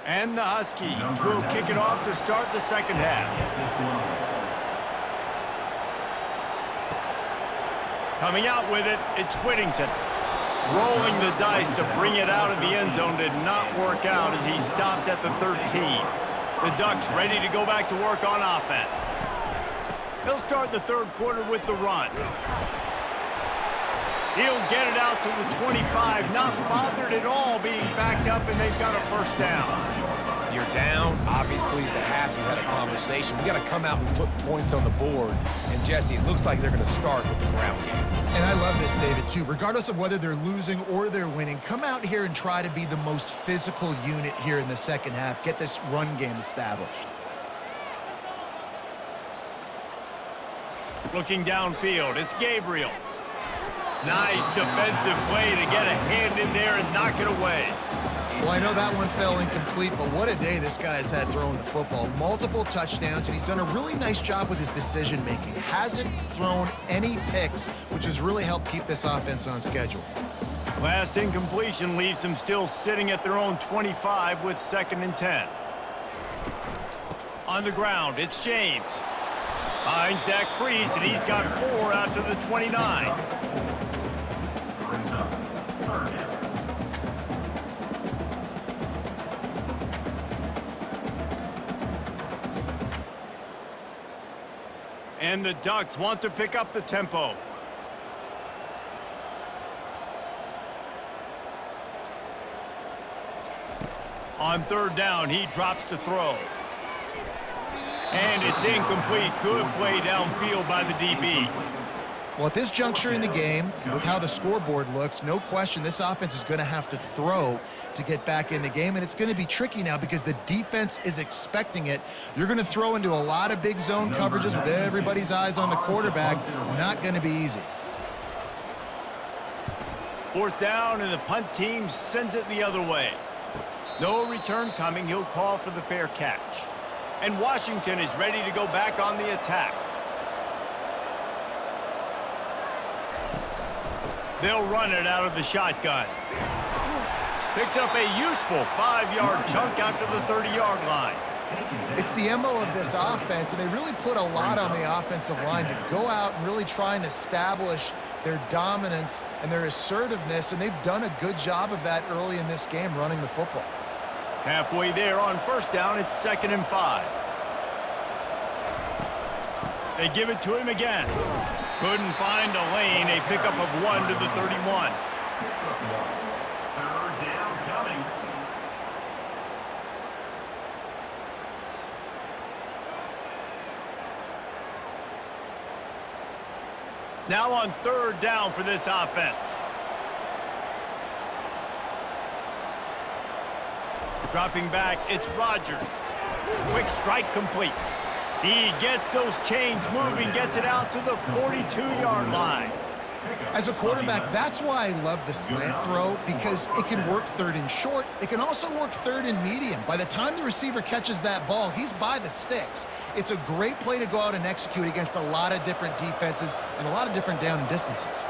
And the Huskies will kick it off to start the second half. Coming out with it, it's Whittington. Rolling the dice to bring it out of the end zone did not work out as he stopped at the 13. The Ducks ready to go back to work on offense. They'll start the third quarter with the run. He'll get it out to the 25, not bothered at all being backed up, and they've got a first down. You're down. Obviously, at the half, you had a conversation. We got to come out and put points on the board. And, Jesse, it looks like they're going to start with the ground game. And I love this, David, too. Regardless of whether they're losing or they're winning, come out here and try to be the most physical unit here in the second half. Get this run game established. Looking downfield, it's Gabriel. Nice defensive play to get a hand in there and knock it away. Well, I know that one fell incomplete, but what a day this guy has had throwing the football. Multiple touchdowns, and he's done a really nice job with his decision-making. Hasn't thrown any picks, which has really helped keep this offense on schedule. Last incompletion leaves them still sitting at their own 25 with 2nd and 10. On the ground, it's James. Finds that crease, and he's got 4 out to the 29. Brings up 3rd down. And the Ducks want to pick up the tempo. On 3rd down, he drops to throw. And it's incomplete. Good play downfield by the DB. Well, at this juncture in the game, with how the scoreboard looks, no question this offense is going to have to throw to get back in the game, and it's going to be tricky now because the defense is expecting it. You're going to throw into a lot of big zone coverages with everybody's eyes on the quarterback. Not going to be easy. 4th down, and the punt team sends it the other way. No return coming. He'll call for the fair catch. And Washington is ready to go back on the attack. They'll run it out of the shotgun. Picks up a useful 5-yard chunk after the 30-yard line. It's the MO of this offense, and they really put a lot on the offensive line to go out and really try and establish their dominance and their assertiveness, and they've done a good job of that early in this game running the football. Halfway there on 1st down, it's 2nd and 5. They give it to him again. Couldn't find a lane. A pickup of 1 to the 31. 3rd down coming. Now on 3rd down for this offense. Dropping back, it's Rodgers. Quick strike complete. He gets those chains moving, gets it out to the 42-yard line. As a quarterback, that's why I love the slant throw, because it can work 3rd and short. It can also work 3rd and medium. By the time the receiver catches that ball, he's by the sticks. It's a great play to go out and execute against a lot of different defenses and a lot of different down and distances.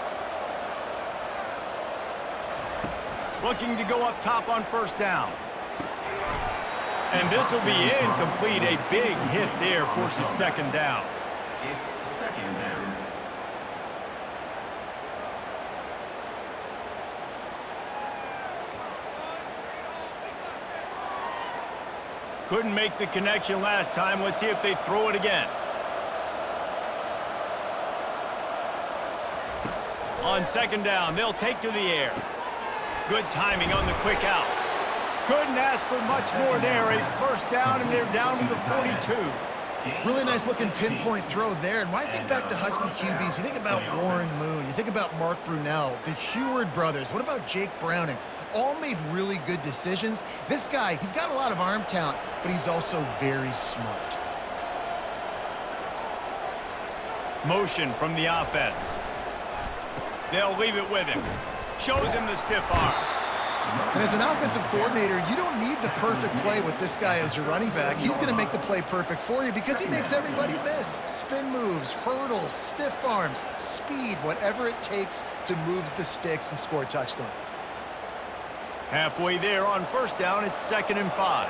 Looking to go up top on 1st down. And this will be incomplete. A big hit there forces 2nd down. It's 2nd down. Couldn't make the connection last time. Let's see if they throw it again. On 2nd down, they'll take to the air. Good timing on the quick out. Couldn't ask for much more there. A 1st down, and they're down to the 42. Really nice looking pinpoint throw there. And when I think back to Husky QBs, you think about Warren Moon, you think about Mark Brunell, the Heward brothers. What about Jake Browning? All made really good decisions. This guy, he's got a lot of arm talent, but he's also very smart. Motion from the offense. They'll leave it with him. Shows him the stiff arm. And as an offensive coordinator, you don't need the perfect play with this guy as your running back. He's going to make the play perfect for you because he makes everybody miss. Spin moves, hurdles, stiff arms, speed, whatever it takes to move the sticks and score touchdowns. Halfway there on 1st down, it's 2nd and 5.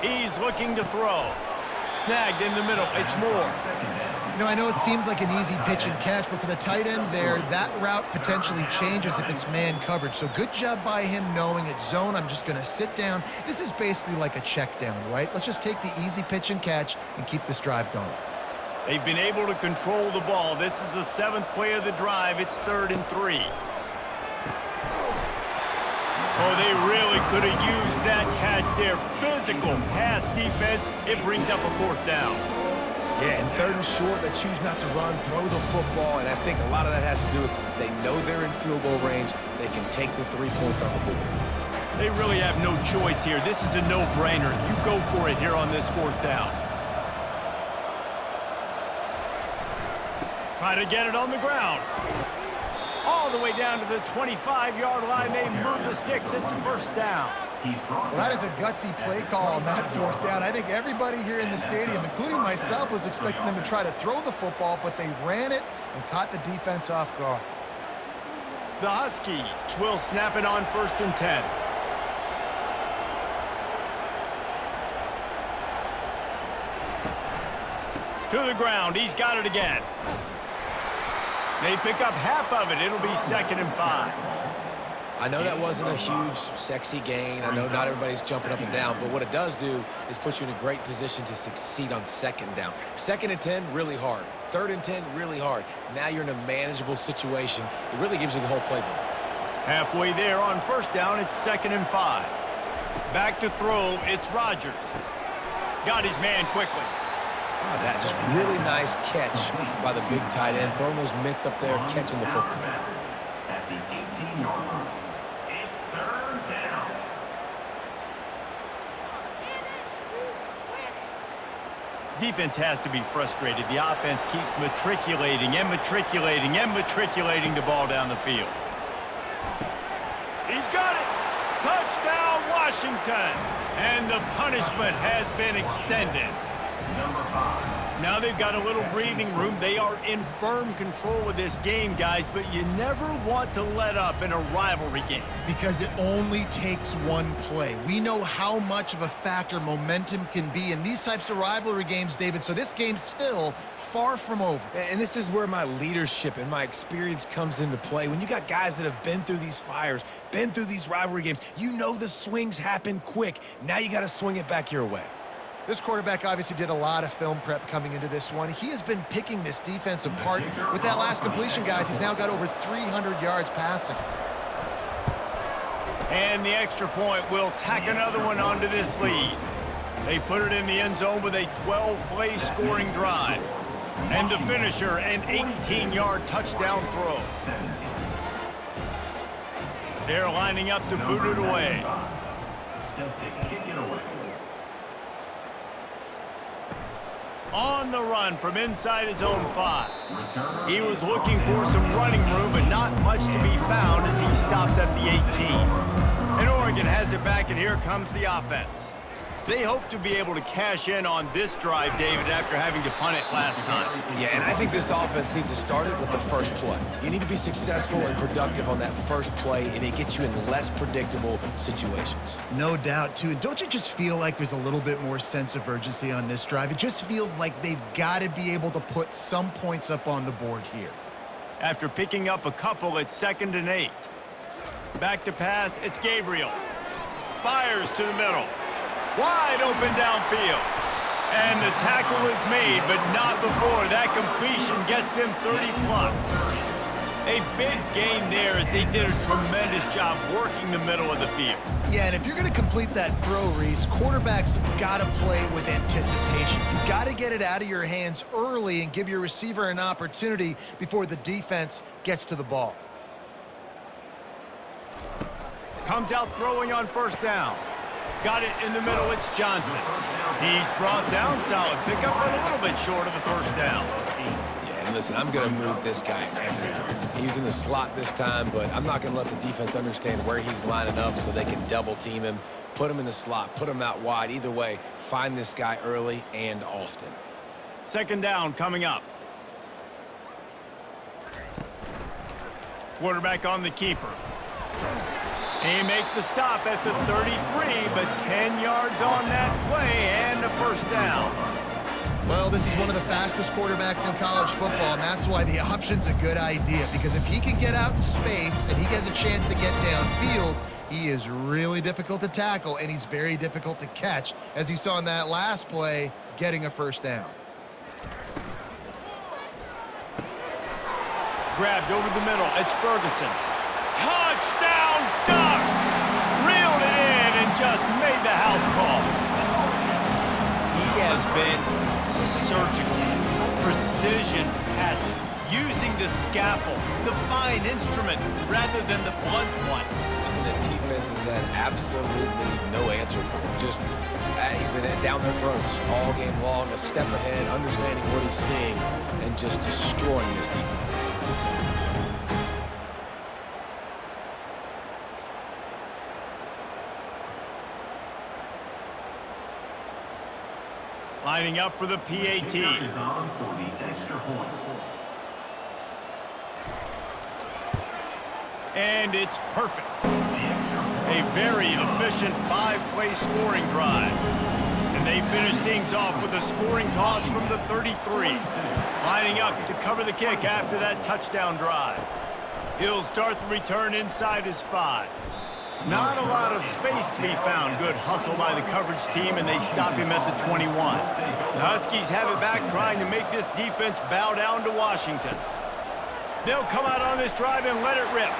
He's looking to throw. Snagged in the middle. It's Moore. You know, I know it seems like an easy pitch and catch, but for the tight end there, that route potentially changes if it's man coverage. So good job by him knowing it's zone. I'm just going to sit down. This is basically like a check down, right? Let's just take the easy pitch and catch and keep this drive going. They've been able to control the ball. This is the 7th play of the drive. It's 3rd and 3. Oh, they really could have used that catch there. Physical pass defense. It brings up a 4th down. Yeah, and 3rd and short, they choose not to run, throw the football, and I think a lot of that has to do with they know they're in field goal range. They can take the 3 points on the board. They really have no choice here. This is a no-brainer. You go for it here on this 4th down. Try to get it on the ground. All the way down to the 25-yard line. They move the sticks. It's first down. Well, that is a gutsy play call on that fourth down. I think everybody here in the stadium, including myself, was expecting them to try to throw the football, but they ran it and caught the defense off guard. The Huskies will snap it on 1st and 10. To the ground. He's got it again. They pick up half of it. It'll be 2nd and 5. I know that wasn't a huge, sexy gain. I know not everybody's jumping up and down, but what it does do is put you in a great position to succeed on 2nd down. 2nd and 10, really hard. 3rd and 10, really hard. Now you're in a manageable situation. It really gives you the whole playbook. Halfway there on 1st down, it's 2nd and 5. Back to throw, it's Rodgers. Got his man quickly. Oh, that just really nice catch by the big tight end, throwing those mitts up there, catching the football. At the 18-yard line. It's 3rd down. Defense has to be frustrated. The offense keeps matriculating and matriculating and matriculating the ball down the field. He's got it. Touchdown, Washington. And the punishment has been extended. Number 5. Now they've got a little breathing room. They are in firm control of this game, guys, but you never want to let up in a rivalry game. Because it only takes one play. We know how much of a factor momentum can be in these types of rivalry games, David, so this game's still far from over. And this is where my leadership and my experience comes into play. When you got guys that have been through these fires, been through these rivalry games, you know the swings happen quick. Now you got to swing it back your way. This quarterback obviously did a lot of film prep coming into this one. He has been picking this defense apart. With that last completion, guys, he's now got over 300 yards passing. And the extra point will tack another one onto this lead. They put it in the end zone with a 12-play scoring drive. And the finisher, an 18-yard touchdown throw. They're lining up to boot it away. Set to kick it away. On the run from inside his own 5. He was looking for some running room, but not much to be found as he stopped at the 18. And Oregon has it back, and here comes the offense. They hope to be able to cash in on this drive, David, after having to punt it last time. Yeah, and I think this offense needs to start it with the first play. You need to be successful and productive on that first play, and it gets you in less predictable situations. No doubt, too. And don't you just feel like there's a little bit more sense of urgency on this drive? It just feels like they've got to be able to put some points up on the board here. After picking up a couple, it's 2nd and 8. Back to pass, it's Gabriel. Fires to the middle. Wide open downfield. And the tackle is made, but not before. That completion gets them 30-plus. A big gain there as they did a tremendous job working the middle of the field. Yeah, and if you're going to complete that throw, Reese, quarterbacks got to play with anticipation. You've got to get it out of your hands early and give your receiver an opportunity before the defense gets to the ball. Comes out throwing on 1st down. Got it in the middle, it's Johnson. He's brought down, solid pickup, but a little bit short of the 1st down. Yeah, and listen, I'm going to move this guy everywhere. He's in the slot this time, but I'm not going to let the defense understand where he's lining up so they can double team him, put him in the slot, put him out wide. Either way, find this guy early and often. 2nd down coming up. Quarterback on the keeper. He makes the stop at the 33, but 10 yards on that play and a 1st down. Well, this is one of the fastest quarterbacks in college football, and that's why the option's a good idea, because if he can get out in space and he has a chance to get downfield, he is really difficult to tackle, and he's very difficult to catch, as you saw in that last play, getting a 1st down. Grabbed over the middle, it's Ferguson. Touchdown, Ducks! Reeled it in and just made the house call. He has been surgical, precision passes, using the scalpel, the fine instrument, rather than the blunt one. And the defense has had absolutely no answer for him. Just, he's been down their throats all game long, a step ahead, understanding what he's seeing, and just destroying this defense. Lining up for the PAT. Is on for the extra point. And it's perfect. A very efficient 5-play scoring drive. And they finish things off with a scoring toss from the 33. Lining up to cover the kick after that touchdown drive. He'll start the return inside his 5. Not a lot of space to be found. Good hustle by the coverage team, and they stop him at the 21. The Huskies have it back, trying to make this defense bow down to Washington. They'll come out on this drive and let it rip.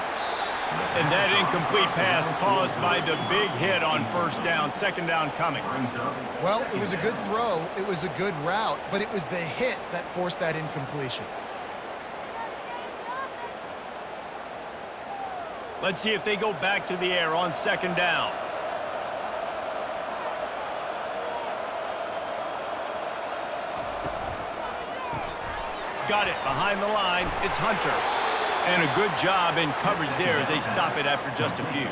And that incomplete pass caused by the big hit on first down, second down coming. Well, it was a good throw. It was a good route, but it was the hit that forced that incompletion. Let's see if they go back to the air on second down. Got it behind the line. It's Hunter. And a good job in coverage there as they stop it after just a few.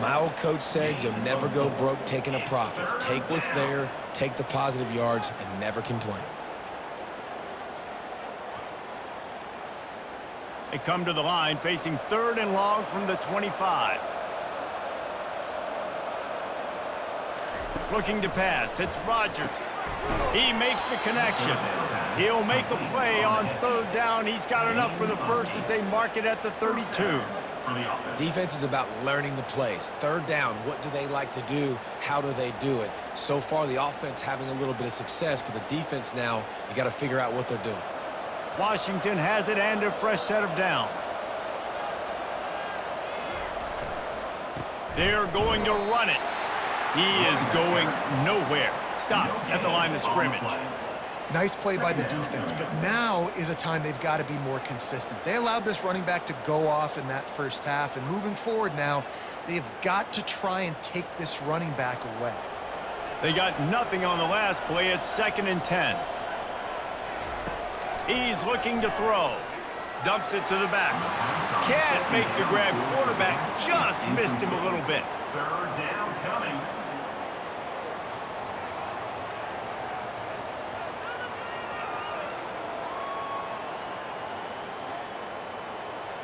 My old coach said you'll never go broke taking a profit. Take what's there, take the positive yards, and never complain. They come to the line facing 3rd and long from the 25. Looking to pass. It's Rodgers. He makes the connection. He'll make a play on 3rd down. He's got enough for the first as they mark it at the 32. Defense is about learning the plays. 3rd down, what do they like to do? How do they do it? So far, the offense having a little bit of success, but the defense now, you got to figure out what they're doing. Washington has it and a fresh set of downs. They're going to run it. He is going nowhere. Stop at the line of scrimmage. Nice play by the defense, but now is a time they've got to be more consistent. They allowed this running back to go off in that first half, and moving forward now, they've got to try and take this running back away. They got nothing on the last play. It's 2nd and 10. He's looking to throw. Dumps it to the back. Can't make the grab. Quarterback just missed him a little bit. 3rd down coming.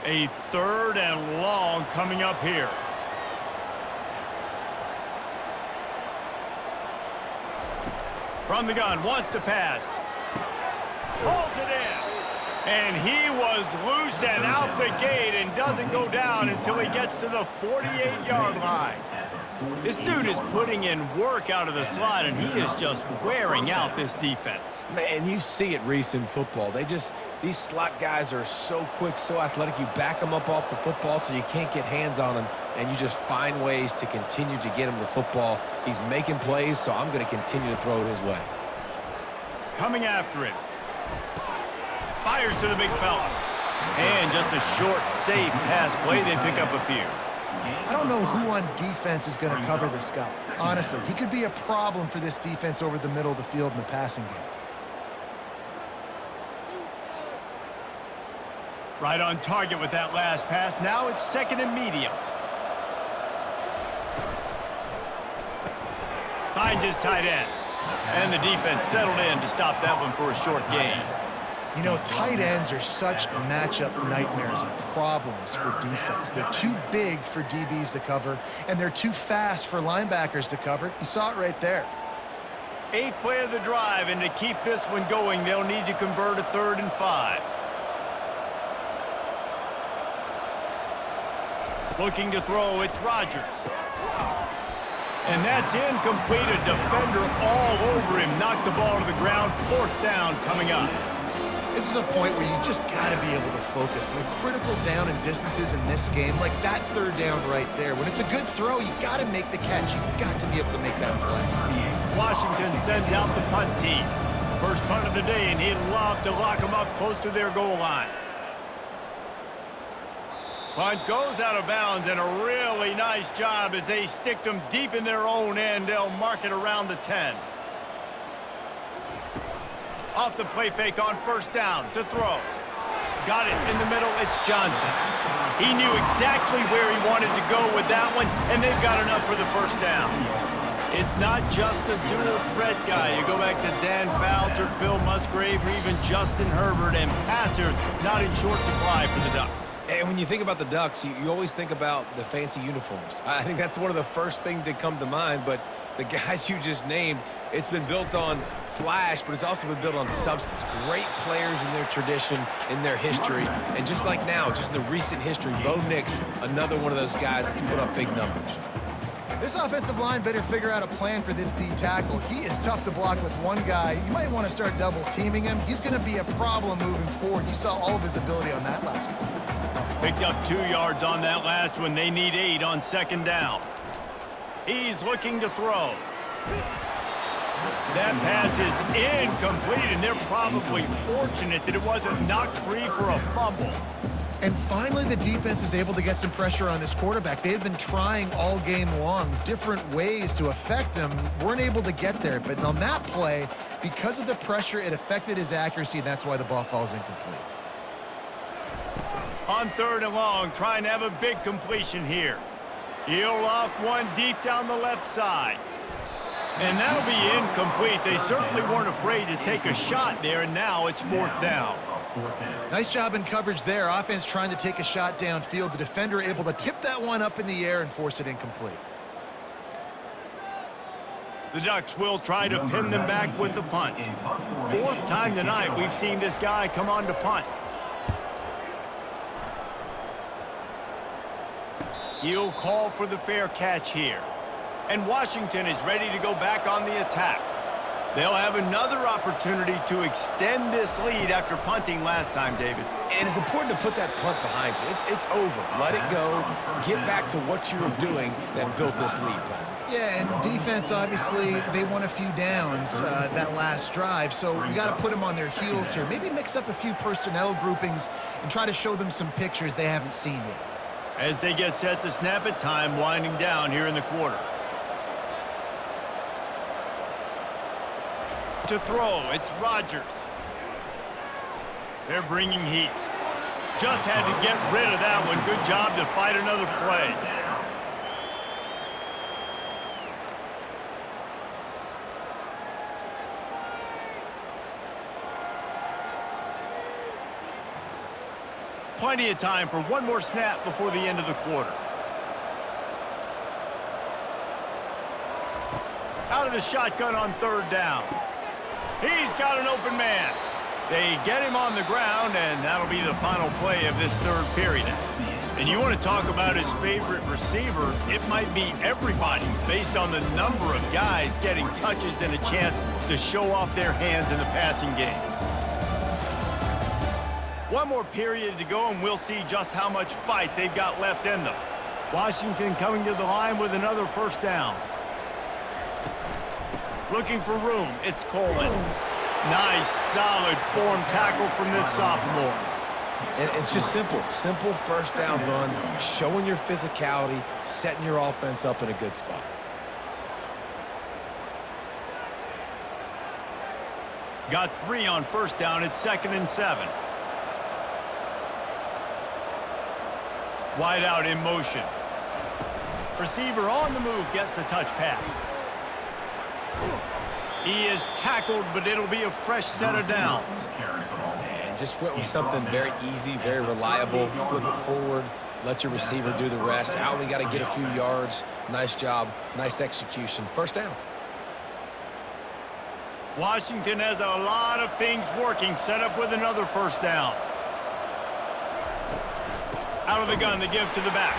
A 3rd and long coming up here. From the gun, wants to pass. Pulls it in. And he was loose and out the gate and doesn't go down until he gets to the 48-yard line. This dude is putting in work out of the slot, and he is just wearing out this defense. Man, you see it, Reese, in football. These slot guys are so quick, so athletic. You back them up off the football so you can't get hands on them, and you just find ways to continue to get him the football. He's making plays, so I'm going to continue to throw it his way. Coming after him. Fires to the big fella. And just a short, safe pass play. They pick up a few. I don't know who on defense is going to cover this guy. Honestly, he could be a problem for this defense over the middle of the field in the passing game. Right on target with that last pass. Now it's 2nd and medium. Finds his tight end. And the defense settled in to stop that one for a short gain. You know, tight ends are such matchup nightmares and problems for defense. They're too big for DBs to cover, and they're too fast for linebackers to cover. You saw it right there. 8th play of the drive, and to keep this one going, they'll need to convert a 3rd and 5. Looking to throw, it's Rodgers. And that's incomplete. A defender all over him. Knocked the ball to the ground. 4th down coming up. This is a point where you just got to be able to focus. The critical down and distances in this game, like that 3rd down right there. When it's a good throw, you got to make the catch. You got to be able to make that play. Washington sends out the punt team. First punt of the day, and he'd love to lock them up close to their goal line. Punt goes out of bounds, and a really nice job as they stick them deep in their own end. They'll mark it around the 10. Off the play fake on first down to throw. Got it in the middle. It's Johnson. He knew exactly where he wanted to go with that one, and they've got enough for the first down. It's not just a dual threat guy. You go back to Dan Fouts or Bill Musgrave or even Justin Herbert, and passers not in short supply for the Ducks. And when you think about the Ducks, you always think about the fancy uniforms. I think that's one of the first things that come to mind, but the guys you just named, it's been built on flash, but it's also been built on substance. Great players in their tradition, in their history, and just like now, just in the recent history, Bo Nix, another one of those guys that's put up big numbers. This offensive line better figure out a plan for this D tackle. He is tough to block with one guy. You might want to start double teaming him. He's going to be a problem moving forward. You saw all of his ability on that last one. Picked up 2 yards on that last one. They need 8 on second down. He's looking to throw. That pass is incomplete, and they're probably fortunate that it wasn't knocked free for a fumble. And finally, the defense is able to get some pressure on this quarterback. They had been trying all game long, different ways to affect him, weren't able to get there. But on that play, because of the pressure, it affected his accuracy, and that's why the ball falls incomplete. On third and long, trying to have a big completion here. He'll loft one deep down the left side. And that'll be incomplete. They certainly weren't afraid to take a shot there, and now it's fourth down. Nice job in coverage there. Offense trying to take a shot downfield. The defender able to tip that one up in the air and force it incomplete. The Ducks will try to pin them back with the punt. Fourth time tonight we've seen this guy come on to punt. He'll call for the fair catch here. And Washington is ready to go back on the attack. They'll have another opportunity to extend this lead after punting last time, David. And it's important to put that punt behind you. It's over. Let it go. Get back to what you were doing that built this lead, Paul. Yeah, and defense, obviously, they won a few downs that last drive, so we got to put them on their heels here. Maybe mix up a few personnel groupings and try to show them some pictures they haven't seen yet. As they get set to snap it, time winding down here in the quarter. To throw, it's Rodgers. They're bringing heat. Just had to get rid of that one. Good job to fight another play. Plenty of time for one more snap before the end of the quarter. Out of the shotgun on third down. He's got an open man. They get him on the ground, and that'll be the final play of this third period. And you want to talk about his favorite receiver, it might be everybody based on the number of guys getting touches and a chance to show off their hands in the passing game. One more period to go, and we'll see just how much fight they've got left in them. Washington coming to the line with another first down. Looking for room, it's Coleman. Nice, solid form tackle from this sophomore. And it's just simple first down run, showing your physicality, setting your offense up in a good spot. Got 3 on first down. It's 2nd and 7. Wide out in motion. Receiver on the move gets the touch pass. He is tackled, but it'll be a fresh set of downs. And just went with something very easy, very reliable. Flip it forward, let your receiver do the rest. I only got to get a few yards. Nice job, nice execution. First down. Washington has a lot of things working, set up with another first down. Out of the gun to give to the back.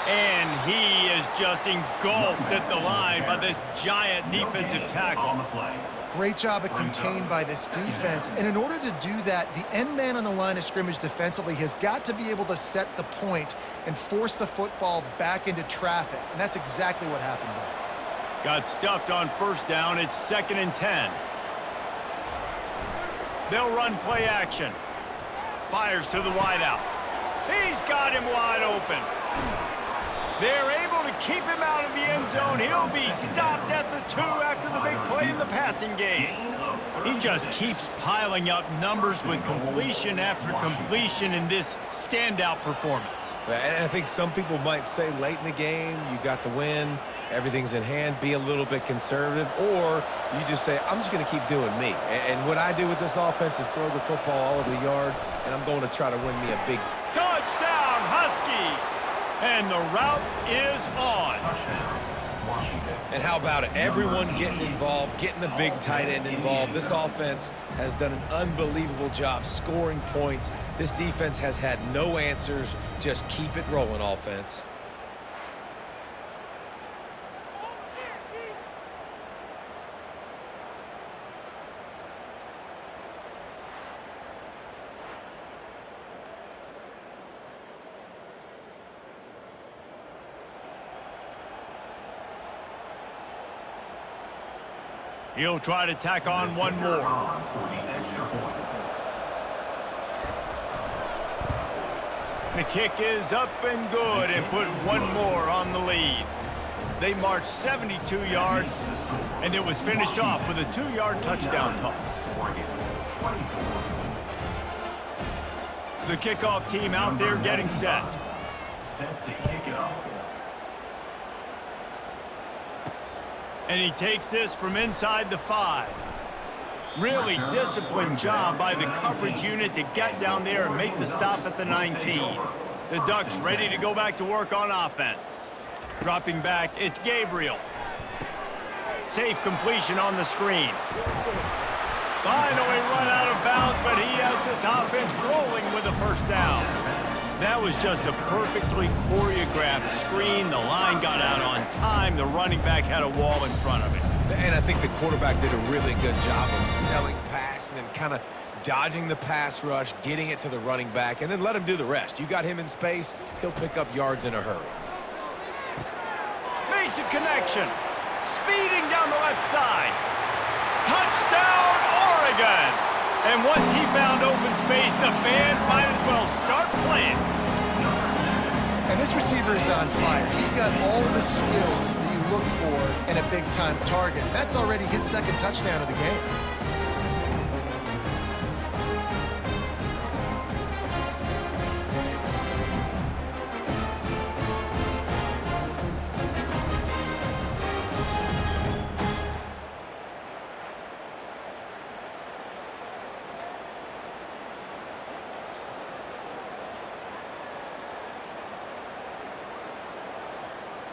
And he is just engulfed at the line by this giant defensive tackle. Great job at contained by this defense. And in order to do that, the end man on the line of scrimmage defensively has got to be able to set the point and force the football back into traffic. And that's exactly what happened there. Got stuffed on first down. It's 2nd and 10. They'll run play action. Fires to the wideout. He's got him wide open. They're able to keep him out of the end zone. He'll be stopped at the 2 after the big play in the passing game. He just keeps piling up numbers with completion after completion in this standout performance. And I think some people might say late in the game, you got the win, everything's in hand, be a little bit conservative, or you just say, I'm just going to keep doing me. And what I do with this offense is throw the football all over the yard, and I'm going to try to win me a big touchdown, Huskies! And the route is on. And how about it? Everyone getting involved, getting the big tight end involved. This offense has done an unbelievable job scoring points. This defense has had no answers. Just keep it rolling, offense. He'll try to tack on one more. The kick is up and good and put one more on the lead. They marched 72 yards, and it was finished off with a 2-yard touchdown toss. The kickoff team out there getting set. Set to kick it off. And he takes this from inside the 5. Really disciplined job by the coverage unit to get down there and make the stop at the 19. The Ducks ready to go back to work on offense. Dropping back, it's Gabriel. Safe completion on the screen. Finally run out of bounds, but he has this offense rolling with a first down. That was just a perfectly choreographed screen. The line got out on time. The running back had a wall in front of it. And I think the quarterback did a really good job of selling pass and then kind of dodging the pass rush, getting it to the running back, and then let him do the rest. You got him in space, he'll pick up yards in a hurry. Makes a connection. Speeding down the left side. Touchdown, Oregon! And once he found open space, the band might as well start playing. And this receiver is on fire. He's got all the skills that you look for in a big-time target. That's already his second touchdown of the game.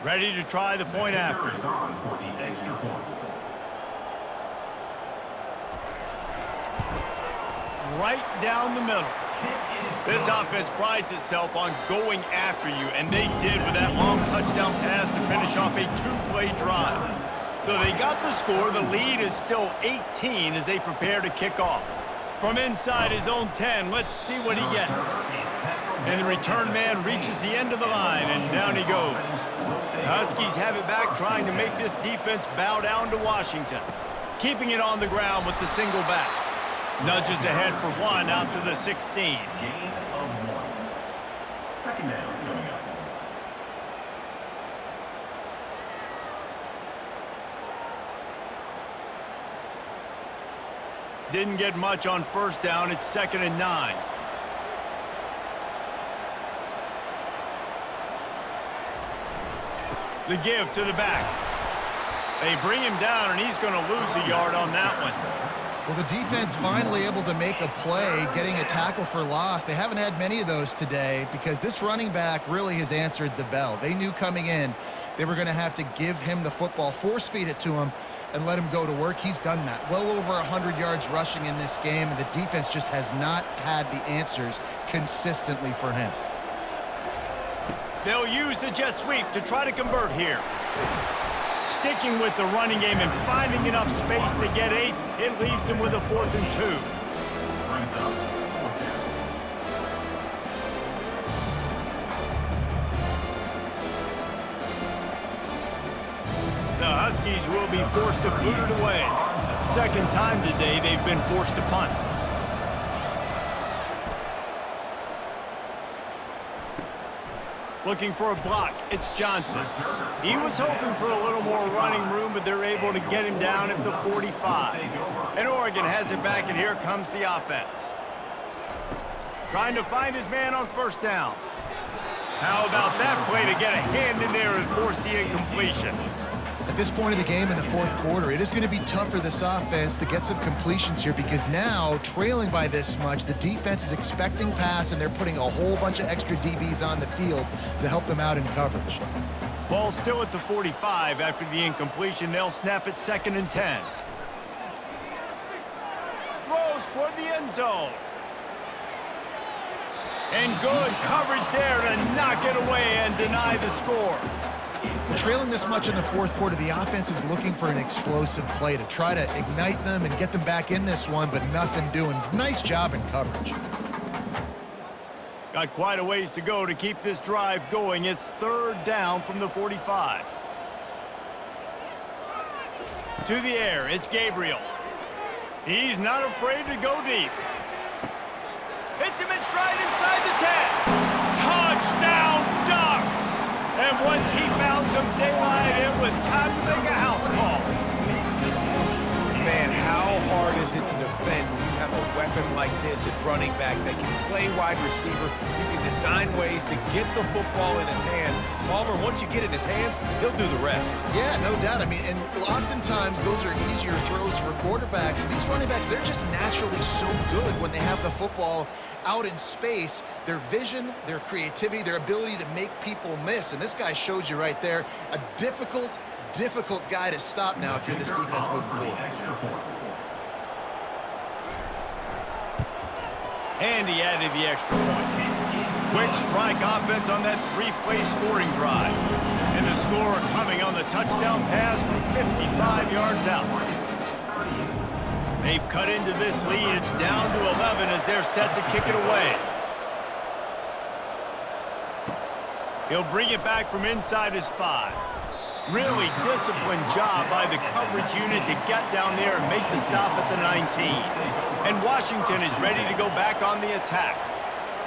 Ready to try the point after. Right down the middle. This offense prides itself on going after you, and they did with that long touchdown pass to finish off a 2-play drive. So they got the score. The lead is still 18 as they prepare to kick off. From inside his own 10, let's see what he gets. And the return man reaches the end of the line, and down he goes. The Huskies have it back, trying to make this defense bow down to Washington. Keeping it on the ground with the single back. Nudges ahead for 1 out to the 16. Gain of 1. Second down coming up. Didn't get much on first down. It's 2nd and 9. The give to the back. They bring him down, and he's going to lose a yard on that one. Well, the defense finally able to make a play, getting a tackle for loss. They haven't had many of those today because this running back really has answered the bell. They knew coming in they were going to have to give him the football, force feed it to him, and let him go to work. He's done that. Well over 100 yards rushing in this game, and the defense just has not had the answers consistently for him. They'll use the jet sweep to try to convert here. Sticking with the running game and finding enough space to get 8, it leaves them with a 4th and 2. The Huskies will be forced to boot it away. Second time today they've been forced to punt. Looking for a block, it's Johnson. He was hoping for a little more running room, but they're able to get him down at the 45. And Oregon has it back, and here comes the offense. Trying to find his man on first down. How about that play to get a hand in there and force the incompletion? At this point of the game in the fourth quarter, it is going to be tough for this offense to get some completions here because now, trailing by this much, the defense is expecting pass, and they're putting a whole bunch of extra DBs on the field to help them out in coverage. Ball still at the 45 after the incompletion. They'll snap it 2nd and 10. Throws toward the end zone. And good coverage there to knock it away and deny the score. Trailing this much in the fourth quarter, the offense is looking for an explosive play to try to ignite them and get them back in this one, but nothing doing. Nice job in coverage. Got quite a ways to go to keep this drive going. It's 3rd down from the 45. To the air, it's Gabriel. He's not afraid to go deep. Hits him in stride inside the 10. Touchdown, Ducks! And once he found some daylight, it was time to make a house call. Man, how hard is it to defend when you have a weapon like this at running back that can play wide receiver? You can design ways to get the football in his hand. Palmer, once you get it in his hands, he'll do the rest. Yeah, no doubt. I mean, and oftentimes those are easier throws for quarterbacks. And these running backs, they're just naturally so good when they have the football out in space. Their vision, their creativity, their ability to make people miss. And this guy showed you right there a difficult guy to stop now if you're this defense moving forward. And he added the extra point. Quick strike offense on that 3-play scoring drive. And the score coming on the touchdown pass from 55 yards out. They've cut into this lead. It's down to 11 as they're set to kick it away. He'll bring it back from inside his 5. Really disciplined job by the coverage unit to get down there and make the stop at the 19. And Washington is ready to go back on the attack.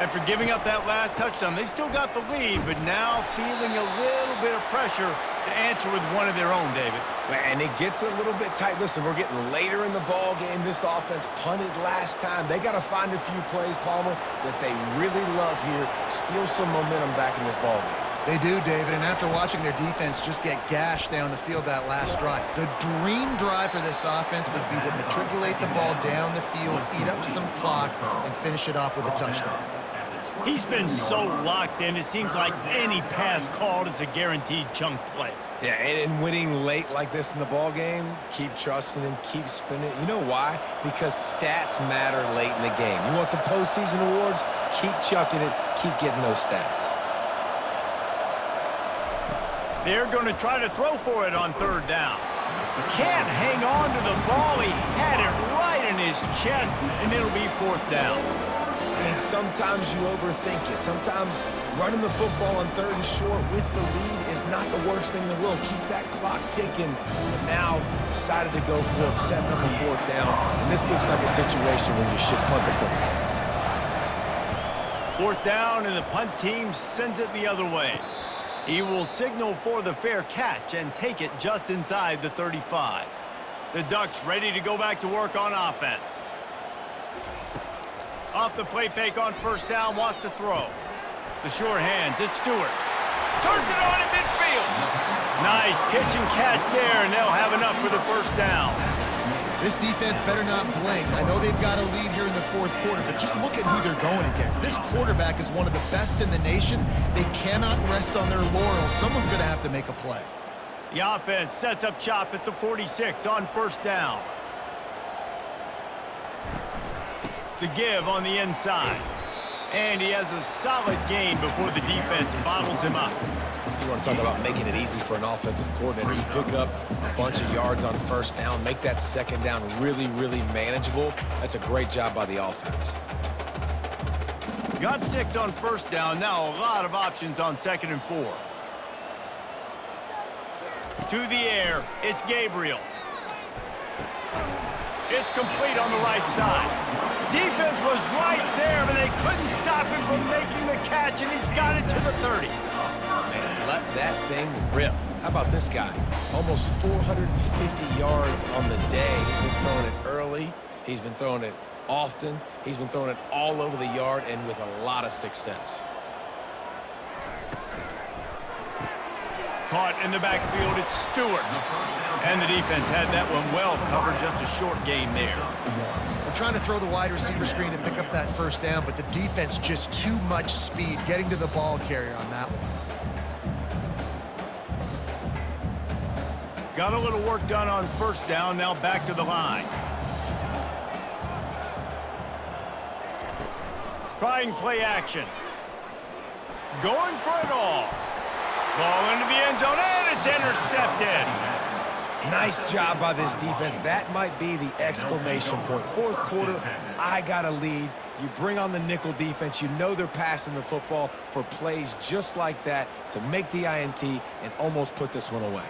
After giving up that last touchdown, they still got the lead, but now feeling a little bit of pressure to answer with one of their own, David. And it gets a little bit tight. Listen, we're getting later in the ball game. This offense punted last time. They got to find a few plays, Palmer, that they really love here. Steal some momentum back in this ball game. They do, David, and after watching their defense just get gashed down the field that last drive, the dream drive for this offense would be to matriculate the ball down the field, eat up some clock, and finish it off with a touchdown. He's been so locked in, it seems like any pass called is a guaranteed chunk play. Yeah, and winning late like this in the ball game, keep trusting him, keep spinning. You know why? Because stats matter late in the game. You want some postseason awards? Keep chucking it, keep getting those stats. They're going to try to throw for it on 3rd down. Can't hang on to the ball. He had it right in his chest, and it'll be 4th down. And sometimes you overthink it. Sometimes running the football on 3rd and short with the lead is not the worst thing in the world. Keep that clock ticking. But now decided to go for it, setting up a 4th down. And this looks like a situation where you should punt the football. 4th down, and the punt team sends it the other way. He will signal for the fair catch and take it just inside the 35. The Ducks ready to go back to work on offense. Off the play fake on 1st down, wants to throw. The sure hands, it's Stewart. Turns it on in midfield. Nice pitch and catch there, and they'll have enough for the 1st down. This defense better not blink. I know they've got a lead here in the fourth quarter, but just look at who they're going against. This quarterback is one of the best in the nation. They cannot rest on their laurels. Someone's going to have to make a play. The offense sets up shop at the 46 on 1st down. The give on the inside. And he has a solid gain before the defense bottles him up. You want to talk about making it easy for an offensive coordinator. You pick up a bunch of yards on 1st down, make that 2nd down really, really manageable. That's a great job by the offense. Got 6 on 1st down. Now a lot of options on 2nd and 4. To the air, it's Gabriel. It's complete on the right side. Defense was right there, but they couldn't stop him from making the catch, and he's got it to the 30. and let that thing rip. How about this guy? Almost 450 yards on the day. He's been throwing it early. He's been throwing it often. He's been throwing it all over the yard and with a lot of success. Caught in the backfield, it's Stewart. And the defense had that one well covered, just a short gain there. We're trying to throw the wide receiver screen to pick up that first down, but the defense just too much speed getting to the ball carrier on that one. Got a little work done on first down, now back to the line. Trying play action. Going for it all. Ball into the end zone, and it's intercepted. Nice job by this defense. That might be the exclamation point. Fourth quarter, I got a lead. You bring on the nickel defense. You know they're passing the football for plays just like that to make the INT and almost put this one away.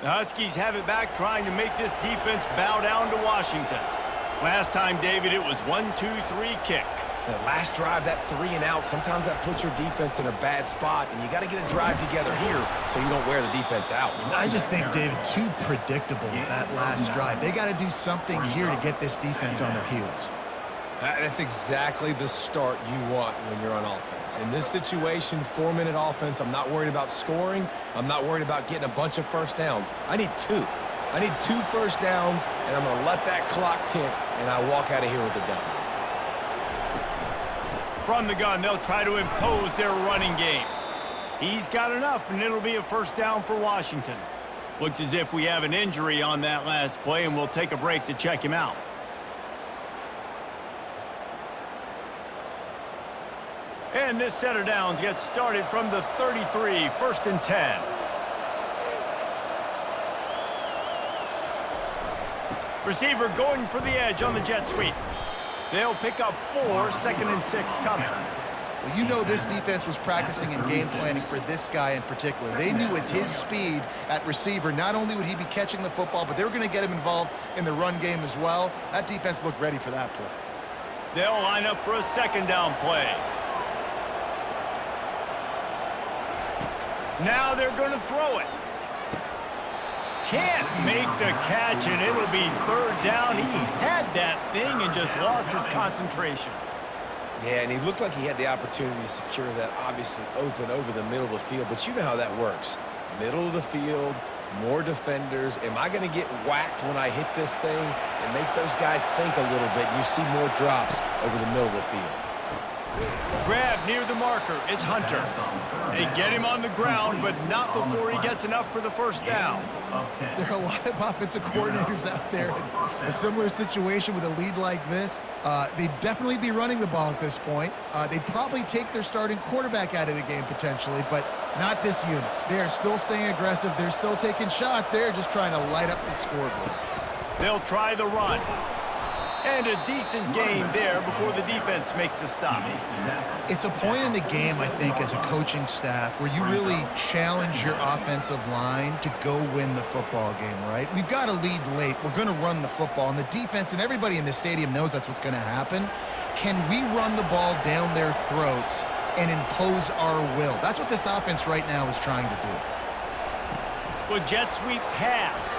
The Huskies have it back, trying to make this defense bow down to Washington. Last time, David, it was 1-2-3 kick. The last drive, that 3 and out, sometimes that puts your defense in a bad spot, and you got to get a drive together here so you don't wear the defense out. I just think, David, too predictable that last drive. They got to do something here to get this defense on their heels. That's exactly the start you want when you're on offense. In this situation, 4-minute offense, I'm not worried about scoring. I'm not worried about getting a bunch of first downs. I need 2. I need 2 first downs, and I'm going to let that clock tick, and I walk out of here with the W. From the gun, they'll try to impose their running game. He's got enough, and it'll be a first down for Washington. Looks as if we have an injury on that last play, and we'll take a break to check him out. And this set of downs gets started from the 33, 1st and 10. Receiver going for the edge on the jet sweep. They'll pick up 4, 2nd and 6 coming. Well, you know this defense was practicing and game planning for this guy in particular. They knew with his speed at receiver, not only would he be catching the football, but they were going to get him involved in the run game as well. That defense looked ready for that play. They'll line up for a 2nd down play. Now they're going to throw it. Can't make the catch, and it'll be 3rd down. He had that thing and just lost his concentration. Yeah, and he looked like he had the opportunity to secure that, obviously open over the middle of the field, but you know how that works. Middle of the field, more defenders. Am I going to get whacked when I hit this thing? It makes those guys think a little bit. You see more drops over the middle of the field. Grab near the marker. It's Hunter. They get him on the ground, but not before he gets enough for the first down. There are a lot of offensive coordinators out there in a similar situation with a lead like this. They'd definitely be running the ball at this point. They'd probably take their starting quarterback out of the game potentially, but not this unit. They are still staying aggressive. They're still taking shots. They're just trying to light up the scoreboard. They'll try the run. And a decent gain there before the defense makes the stop. It's a point in the game, I think, as a coaching staff where you really challenge your offensive line to go win the football game, right? We've got a lead late. We're going to run the football, and the defense and everybody in the stadium knows that's what's going to happen. Can we run the ball down their throats and impose our will? That's what this offense right now is trying to do. Well, jet sweep pass.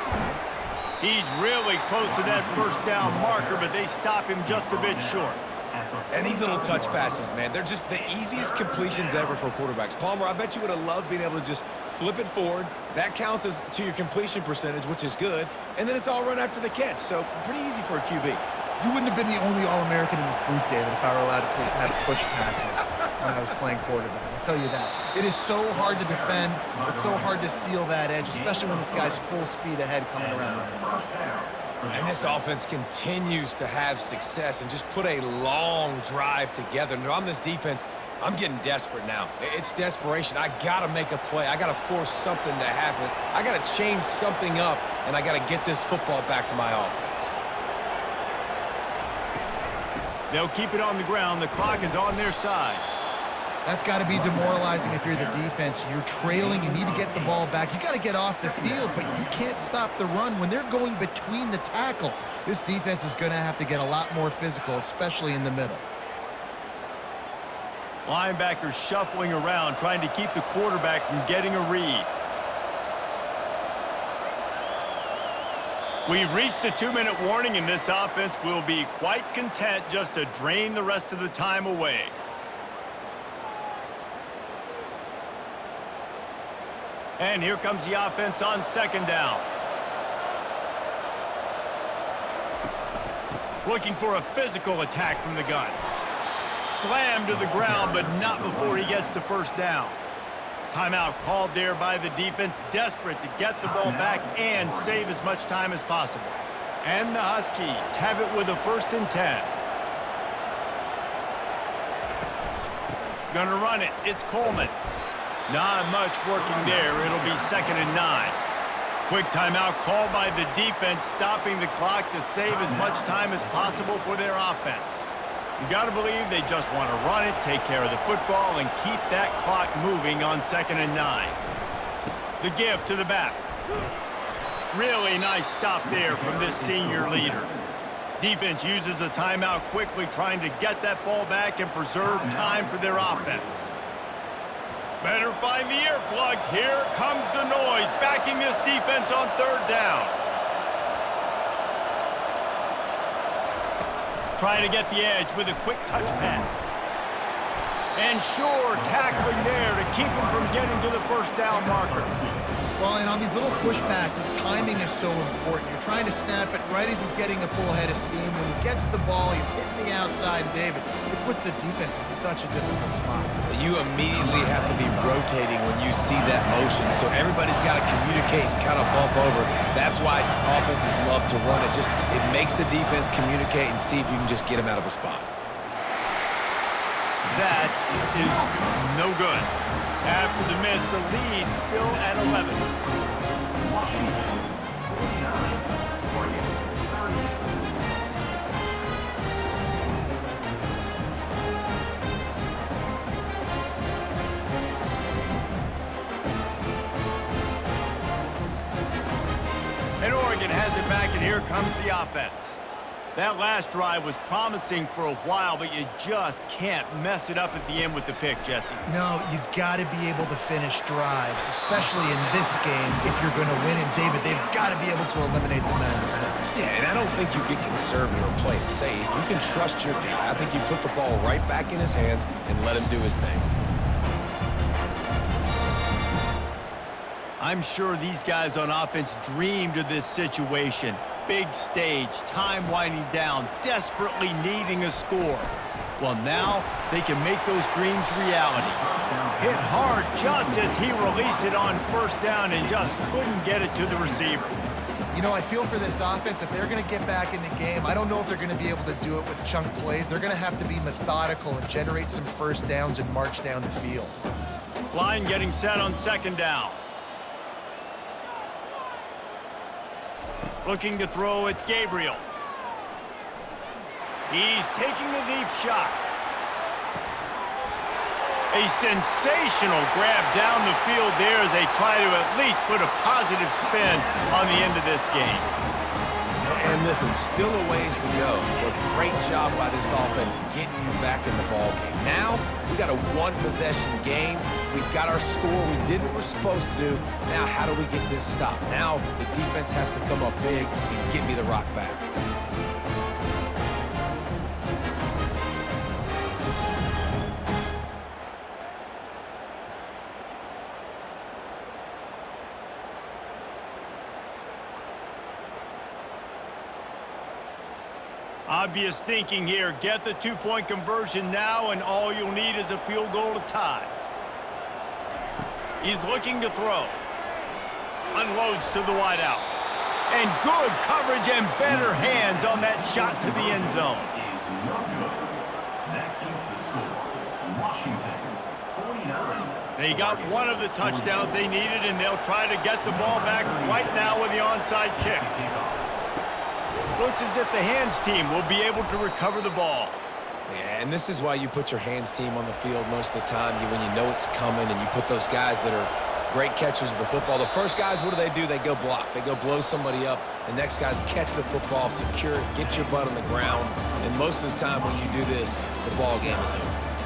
He's really close to that first down marker, but they stop him just a bit short. And these little touch passes, man, they're just the easiest completions ever for quarterbacks. Palmer, I bet you would have loved being able to just flip it forward. That counts as to your completion percentage, which is good. And then it's all run after the catch, so pretty easy for a QB. You wouldn't have been the only All-American in this booth, David, if I were allowed to have push passes when I was playing quarterback. I'll tell you that. It is so hard to defend. It's so hard to seal that edge, especially when this guy's full speed ahead coming around the inside. And this offense continues to have success and just put a long drive together. And on this defense, I'm getting desperate now. It's desperation. I got to make a play. I got to force something to happen. I got to change something up, and I got to get this football back to my offense. They'll keep it on the ground. The clock is on their side. That's got to be demoralizing if you're the defense. You're trailing. You need to get the ball back. You got to get off the field, but you can't stop the run when they're going between the tackles. This defense is going to have to get a lot more physical, especially in the middle. Linebackers shuffling around, trying to keep the quarterback from getting a read. We've reached the 2-minute warning, and this offense will be quite content just to drain the rest of the time away. And here comes the offense on 2nd down. Looking for a physical attack from the gun. Slammed to the ground, but not before he gets the 1st down. Timeout called there by the defense, desperate to get the ball back and save as much time as possible. And the Huskies have it with a 1st and 10. Gonna run it. It's Coleman. Not much working there. It'll be 2nd and 9. Quick timeout called by the defense, stopping the clock to save as much time as possible for their offense. You got to believe they just want to run it, take care of the football, and keep that clock moving on 2nd and 9. The give to the back. Really nice stop there from this senior leader. Defense uses a timeout quickly, trying to get that ball back and preserve time for their offense. Better find the earplugs. Here comes the noise, backing this defense on 3rd down. Trying to get the edge with a quick touch pass. And sure, tackling there to keep him from getting to the 1st down marker. Well, and on these little push passes, timing is so important. You're trying to snap it right as he's getting a full head of steam. When he gets the ball, he's hitting the outside, David. It puts the defense in such a difficult spot. You immediately have to be rotating when you see that motion, so everybody's got to communicate and kind of bump over. That's why offenses love to run it. It makes the defense communicate and see if you can just get him out of a spot. That is no good. After the miss, the lead still at 11. And Oregon has it back, and here comes the offense. That last drive was promising for a while, but you just can't mess it up at the end with the pick, Jesse. No, you got to be able to finish drives, especially in this game if you're going to win. And, David, they've got to be able to eliminate the mental mistakes. Yeah, and I don't think you get conservative or play it safe. You can trust your guy. I think you put the ball right back in his hands and let him do his thing. I'm sure these guys on offense dreamed of this situation. Big stage, time winding down, desperately needing a score. Well, now they can make those dreams reality. Hit hard just as he released it on 1st down and just couldn't get it to the receiver. You know, I feel for this offense, if they're going to get back in the game, I don't know if they're going to be able to do it with chunk plays. They're going to have to be methodical and generate some 1st downs and march down the field. Line getting set on 2nd down. Looking to throw, it's Gabriel. He's taking the deep shot. A sensational grab down the field there as they try to at least put a positive spin on the end of this game. And listen, still a ways to go, but great job by this offense getting you back in the ball game. Now, we got a 1-possession game. We got our score. We did what we're supposed to do. Now, how do we get this stopped? Now, the defense has to come up big and get me the rock back. Obvious thinking here. Get the 2-point conversion now, and all you'll need is a field goal to tie. He's looking to throw. Unloads to the wideout. And good coverage and better hands on that shot to the end zone. Is no good. That keeps the score. Washington, 49. They got one of the touchdowns they needed, and they'll try to get the ball back right now with the onside kick. Looks as if the hands team will be able to recover the ball. Yeah, and this is why you put your hands team on the field most of the time when you know it's coming, and you put those guys that are great catchers of the football. The first guys, what do? They go block. They go blow somebody up. The next guys catch the football, secure it, get your butt on the ground. And most of the time when you do this, the ball game is over.